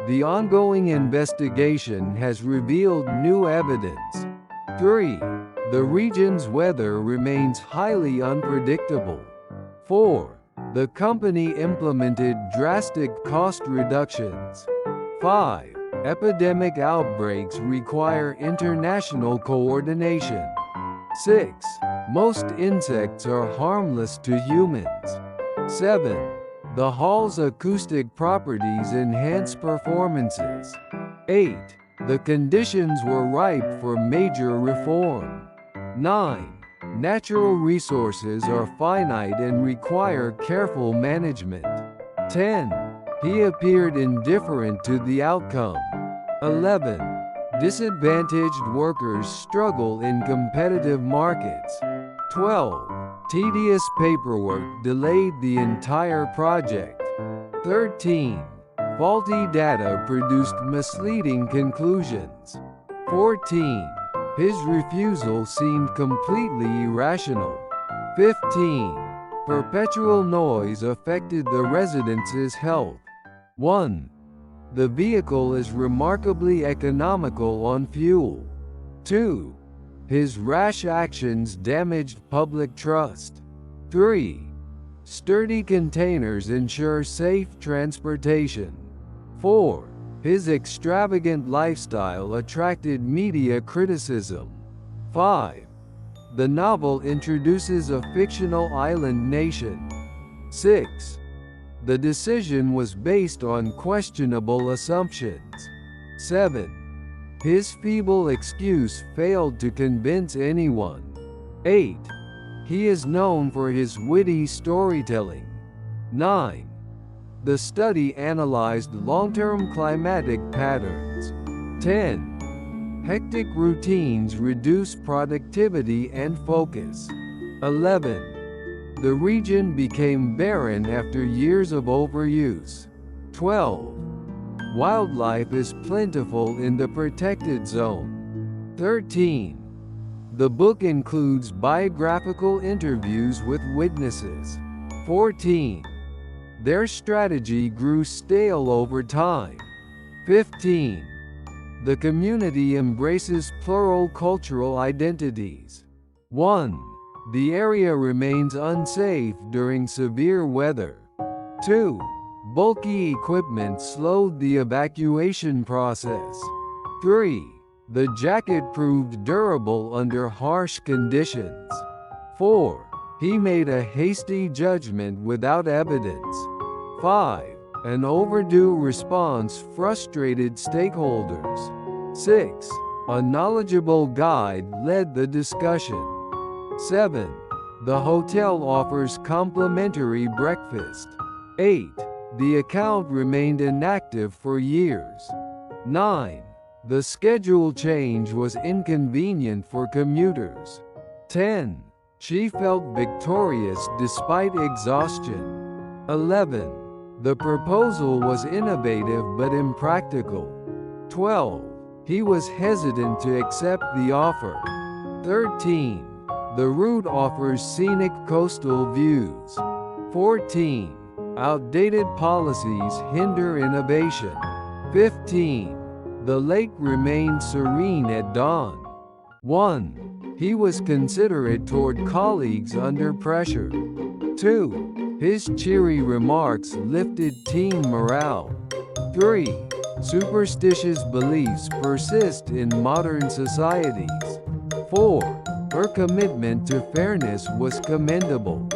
The ongoing investigation has revealed new evidence. 3. The region's weather remains highly unpredictable. 4. The company implemented drastic cost reductions. 5. Epidemic outbreaks require international coordination. 6. Most insects are harmless to humans. 7. The hall's acoustic properties enhance performances. 8. The conditions were ripe for major reform. 9. Natural resources are finite and require careful management. 10. He appeared indifferent to the outcome. 11. Disadvantaged workers struggle in competitive markets. 12. Tedious paperwork delayed the entire project. 13. Faulty data produced misleading conclusions. 14. His refusal seemed completely irrational. 15. Perpetual noise affected the residents' health. 1. The vehicle is remarkably economical on fuel. 2. His rash actions damaged public trust. 3. Sturdy containers ensure safe transportation. 4. His extravagant lifestyle attracted media criticism. 5. The novel introduces a fictional island nation. 6. The decision was based on questionable assumptions. 7. His feeble excuse failed to convince anyone. 8. He is known for his witty storytelling. 9. The study analyzed long-term climatic patterns. 10. Hectic routines reduce productivity and focus. 11. The region became barren after years of overuse. 12. Wildlife is plentiful in the protected zone. 13. The book includes biographical interviews with witnesses. 14. Their strategy grew stale over time. 15. The community embraces plural cultural identities. 1. The area remains unsafe during severe weather. 2. Bulky equipment slowed the evacuation process. 3. The jacket proved durable under harsh conditions. 4. He made a hasty judgment without evidence. 5. An overdue response frustrated stakeholders. 6. A knowledgeable guide led the discussion. 7. The hotel offers complimentary breakfast. 8. The account remained inactive for years. 9. The schedule change was inconvenient for commuters. 10. She felt victorious despite exhaustion. 11. The proposal was innovative but impractical. 12. He was hesitant to accept the offer. 13. The route offers scenic coastal views. 14. Outdated policies hinder innovation. 15. The lake remained serene at dawn. 1. He was considerate toward colleagues under pressure. 2. His cheery remarks lifted team morale. 3. Superstitious beliefs persist in modern societies. 4. Her commitment to fairness was commendable.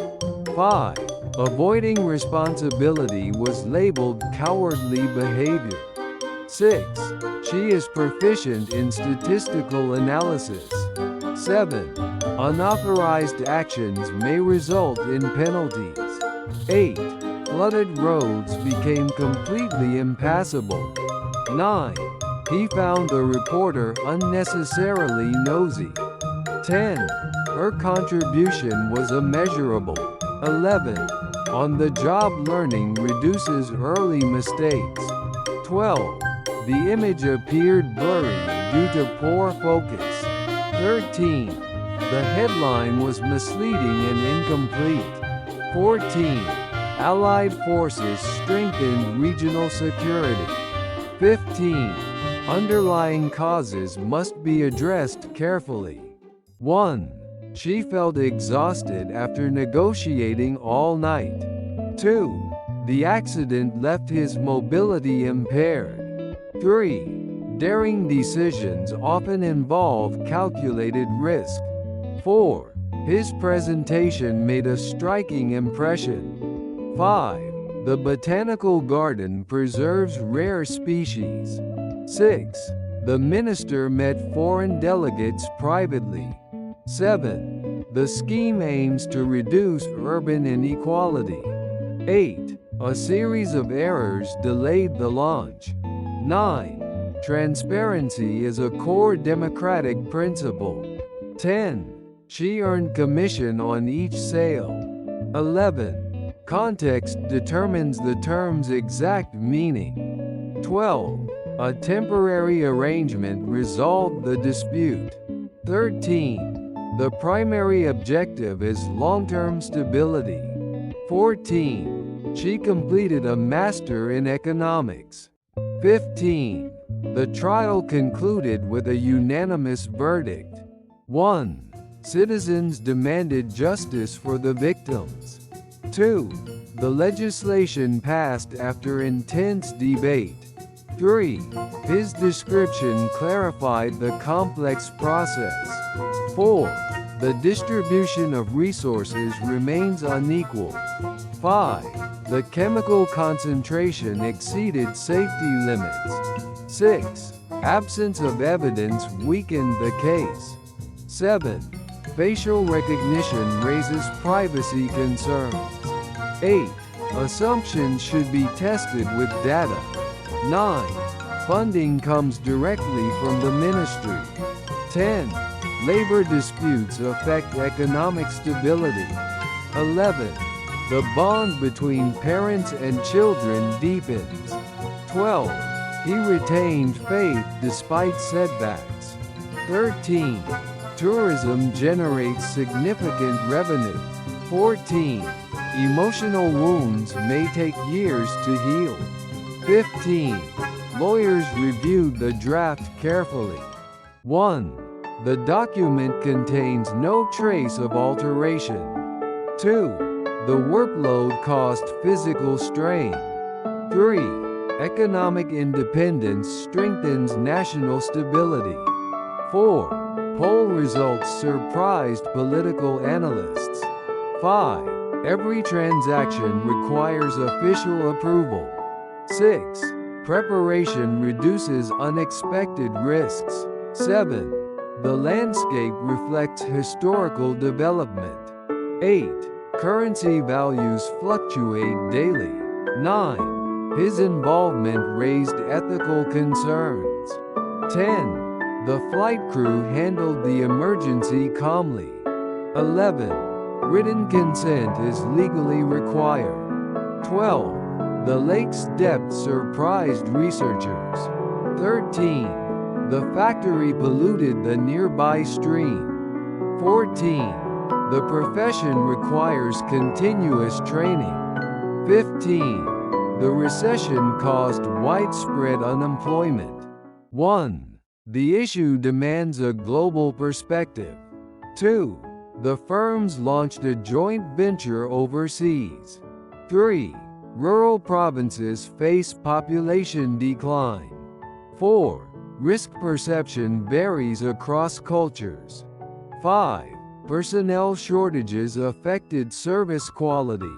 5. Avoiding responsibility was labeled cowardly behavior. 6. She is proficient in statistical analysis. 7. Unauthorized actions may result in penalties. 8. Flooded roads became completely impassable. 9. He found the reporter unnecessarily nosy. 10. Her contribution was immeasurable. 11. On-the-job learning reduces early mistakes. 12. The image appeared blurry due to poor focus. 13. The headline was misleading and incomplete. 14. Allied forces strengthened regional security. 15. Underlying causes must be addressed carefully. 1. She felt exhausted after negotiating all night. 2. The accident left his mobility impaired. 3. Daring decisions often involve calculated risk. 4. His presentation made a striking impression. 5. The botanical garden preserves rare species. 6. The minister met foreign delegates privately. 7. The scheme aims to reduce urban inequality. 8. A series of errors delayed the launch. 9. Transparency is a core democratic principle. 10. She earned commission on each sale. 11. Context determines the term's exact meaning. 12. A temporary arrangement resolved the dispute. 13. The primary objective is long-term stability. 14. She completed a master in economics. 15. The trial concluded with a unanimous verdict. 1. Citizens demanded justice for the victims. 2. The legislation passed after intense debate. 3. His description clarified the complex process. 4. The distribution of resources remains unequal. 5. The chemical concentration exceeded safety limits. 6. Absence of evidence weakened the case. 7. Facial recognition raises privacy concerns. 8. Assumptions should be tested with data. 9. Funding comes directly from the ministry. 10. Labor disputes affect economic stability. 11. The bond between parents and children deepens. 12. He retained faith despite setbacks. 13. Tourism generates significant revenue. 14. Emotional wounds may take years to heal. 15. Lawyers reviewed the draft carefully. 1. The document contains no trace of alteration. 2. The workload caused physical strain. 3. Economic independence strengthens national stability. 4. Poll results surprised political analysts. 5. Every transaction requires official approval. 6. Preparation reduces unexpected risks. 7. The landscape reflects historical development. 8. Currency values fluctuate daily. 9. His involvement raised ethical concerns. 10. The flight crew handled the emergency calmly. 11. Written consent is legally required. 12. The lake's depth surprised researchers. 13. The factory polluted the nearby stream. 14. The profession requires continuous training. 15. The recession caused widespread unemployment. 1. The issue demands a global perspective. 2. The firms launched a joint venture overseas. 3. Rural provinces face population decline. 4. Risk perception varies across cultures. 5. Personnel shortages affected service quality.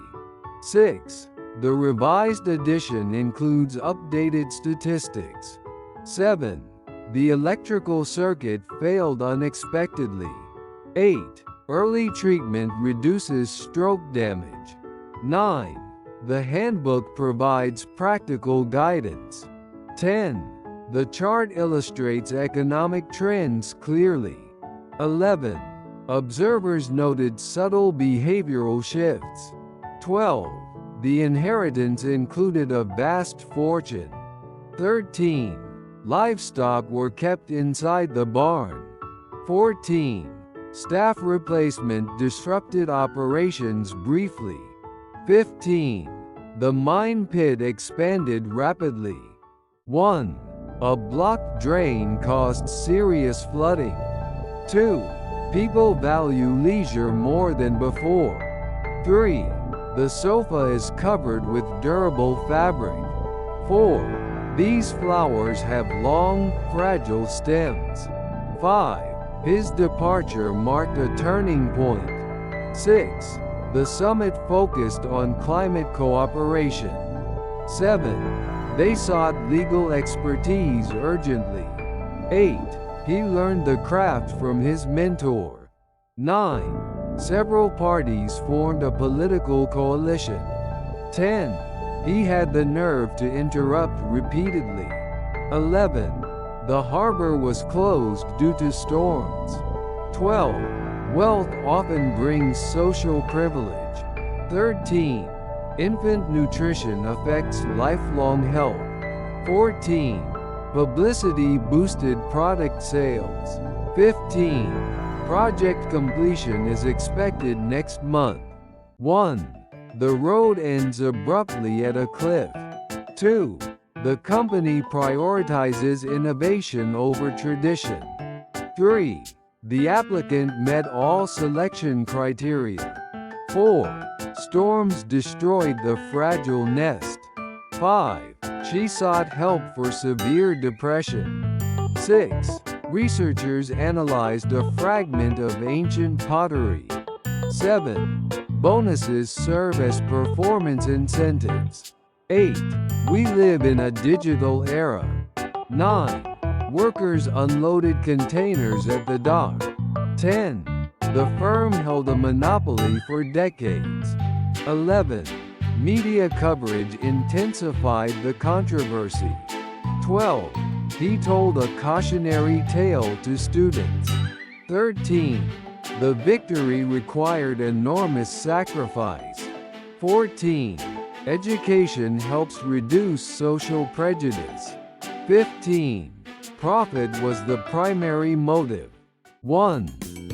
6. The revised edition includes updated statistics. 7. The electrical circuit failed unexpectedly. 8. Early treatment reduces stroke damage. 9. The handbook provides practical guidance. 10. The chart illustrates economic trends clearly. 11. Observers noted subtle behavioral shifts. 12. The inheritance included a vast fortune. 13. Livestock were kept inside the barn. 14. Staff replacement disrupted operations briefly. 15. The mine pit expanded rapidly. 1. A blocked drain caused serious flooding. 2. People value leisure more than before. 3. The sofa is covered with durable fabric. 4. These flowers have long, fragile stems. 5. His departure marked a turning point. 6. The summit focused on climate cooperation. 7. They sought legal expertise urgently. 8. He learned the craft from his mentor. 9. Several parties formed a political coalition. 10. He had the nerve to interrupt repeatedly. 11. The harbor was closed due to storms. 12. Wealth often brings social privilege. 13. Infant nutrition affects lifelong health. 14. Publicity boosted product sales. 15. Project completion is expected next month. 1. The road ends abruptly at a cliff. 2. The company prioritizes innovation over tradition. 3. The applicant met all selection criteria. 4. Storms destroyed the fragile nest. 5. She sought help for severe depression. 6. Researchers analyzed a fragment of ancient pottery. 7. Bonuses serve as performance incentives. 8. We live in a digital era. 9. Workers unloaded containers at the dock. 10. The firm held a monopoly for decades. 11. Media coverage intensified the controversy. 12. He told a cautionary tale to students. 13. The victory required enormous sacrifice. 14. Education helps reduce social prejudice. 15. Profit was the primary motive. 1.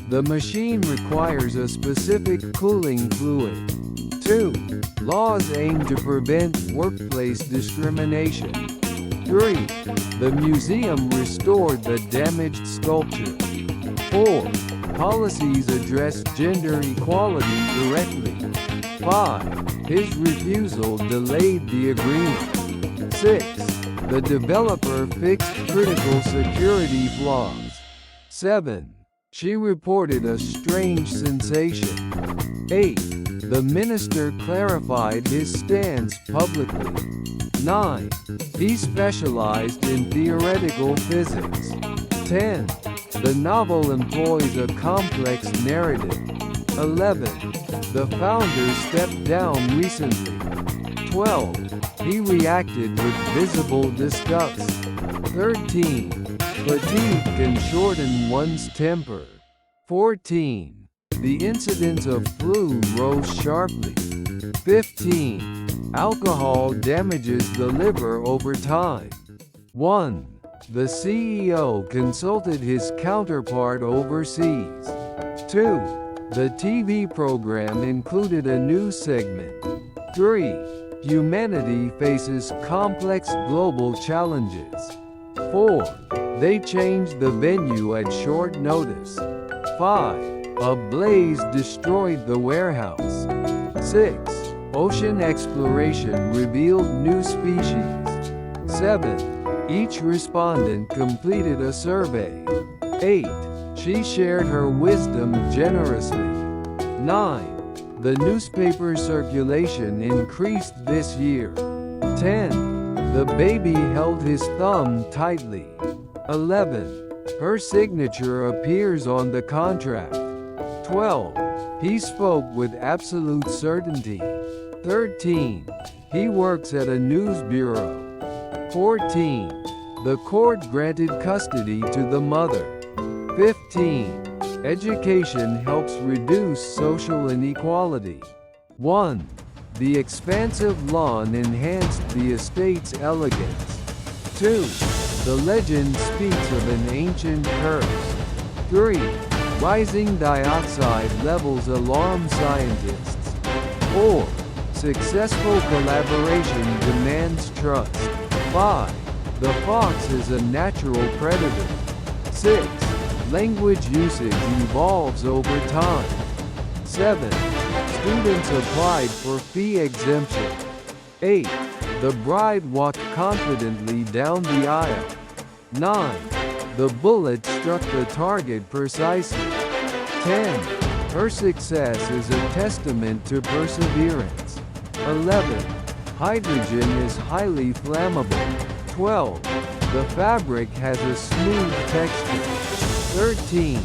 The machine requires a specific cooling fluid. 2. Laws aim to prevent workplace discrimination. 3. The museum restored the damaged sculpture. 4. Policies address gender equality directly. 5. His refusal delayed the agreement. 6. The developer fixed critical security flaws. 7. She reported a strange sensation. 8. The minister clarified his stance publicly. 9. He specialized in theoretical physics. 10. The novel employs a complex narrative. 11. The founder stepped down recently. 12. He reacted with visible disgust. 13. Fatigue can shorten one's temper. 14. The incidence of flu rose sharply. 15. Alcohol damages the liver over time. 1. The CEO consulted his counterpart overseas. 2. The TV program included a news segment. 3. Humanity faces complex global challenges. 4. They changed the venue at short notice. 5. A blaze destroyed the warehouse. 6. Ocean exploration revealed new species. 7. Each respondent completed a survey. 8. She shared her wisdom generously. 9. The newspaper circulation increased this year. 10. The baby held his thumb tightly. 11. Her signature appears on the contract. 12. He spoke with absolute certainty. 13. He works at a news bureau. 14. The court granted custody to the mother. 15. Education helps reduce social inequality. 1. The expansive lawn enhanced the estate's elegance. 2. The legend speaks of an ancient curse. 3. Rising dioxide levels alarm scientists. 4. Successful collaboration demands trust. 5. The fox is a natural predator. 6. Language usage evolves over time. 7. Students applied for fee exemption. 8. The bride walked confidently down the aisle. 9. The bullet struck the target precisely. 10. Her success is a testament to perseverance. 11. Hydrogen is highly flammable. 12. The fabric has a smooth texture. 13.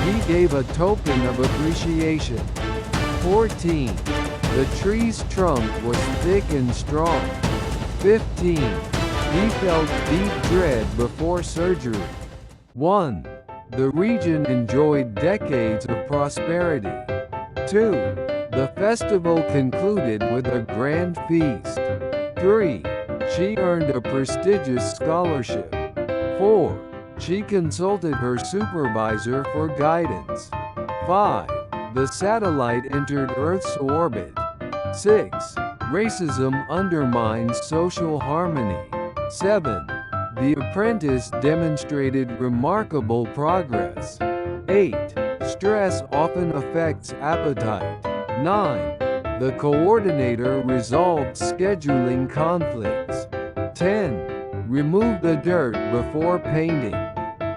He gave a token of appreciation. 14. The tree's trunk was thick and strong. 15. He felt deep dread before surgery. 1. The region enjoyed decades of prosperity. 2. The festival concluded with a grand feast. 3. She earned a prestigious scholarship. 4. She consulted her supervisor for guidance. 5. The satellite entered Earth's orbit. 6. Racism undermines social harmony. 7. The apprentice demonstrated remarkable progress. 8. Stress often affects appetite. 9. The coordinator resolved scheduling conflicts. 10. Remove the dirt before painting.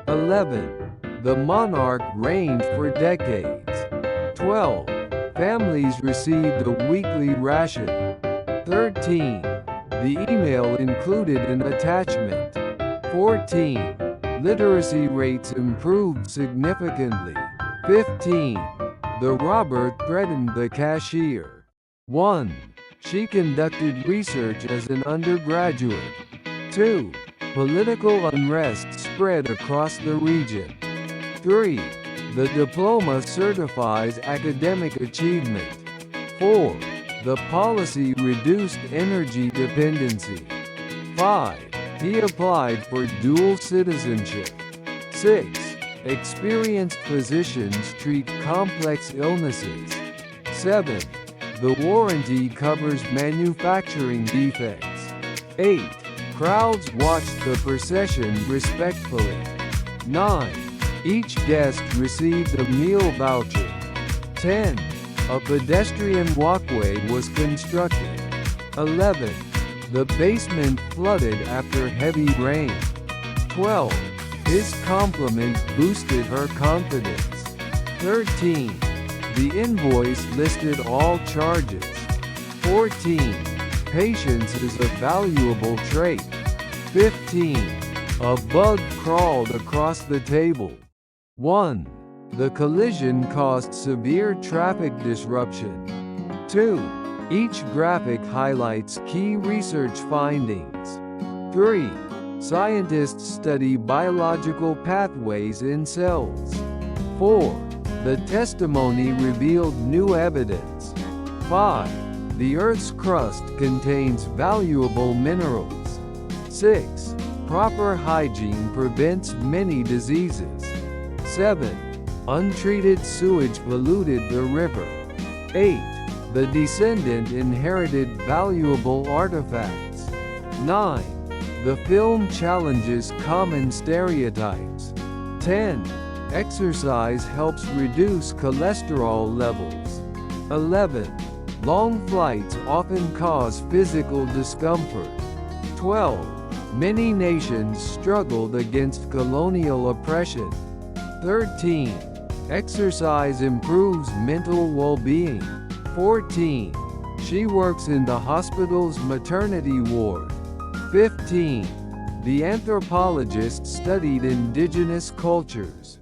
11. The monarch reigned for decades. 12. Families received a weekly ration. 13. The email included an attachment. 14. Literacy rates improved significantly. 15. The robber threatened the cashier. 1. She conducted research as an undergraduate. 2. Political unrest spread across the region. 3. The diploma certifies academic achievement. 4. The policy reduced energy dependency. 5. He applied for dual citizenship. 6. Experienced physicians treat complex illnesses. 7. The warranty covers manufacturing defects. 8. Crowds watched the procession respectfully. 9. Each guest received a meal voucher. 10. A pedestrian walkway was constructed. 11. The basement flooded after heavy rain. 12. His compliment boosted her confidence. 13. The invoice listed all charges. 14. Patience is a valuable trait. 15. A bug crawled across the table. 1. The collision caused severe traffic disruption. 2. Each graphic highlights key research findings. 3. Scientists study biological pathways in cells. 4. The testimony revealed new evidence. 5. The Earth's crust contains valuable minerals. 6. Proper hygiene prevents many diseases. 7. Untreated sewage polluted the river. 8. The descendant inherited valuable artifacts. 9. The film challenges common stereotypes. 10. Exercise helps reduce cholesterol levels. 11. Long flights often cause physical discomfort. 12. Many nations struggled against colonial oppression. 13. Exercise improves mental well-being. 14. She works in the hospital's maternity ward. 15. The anthropologist studied indigenous cultures.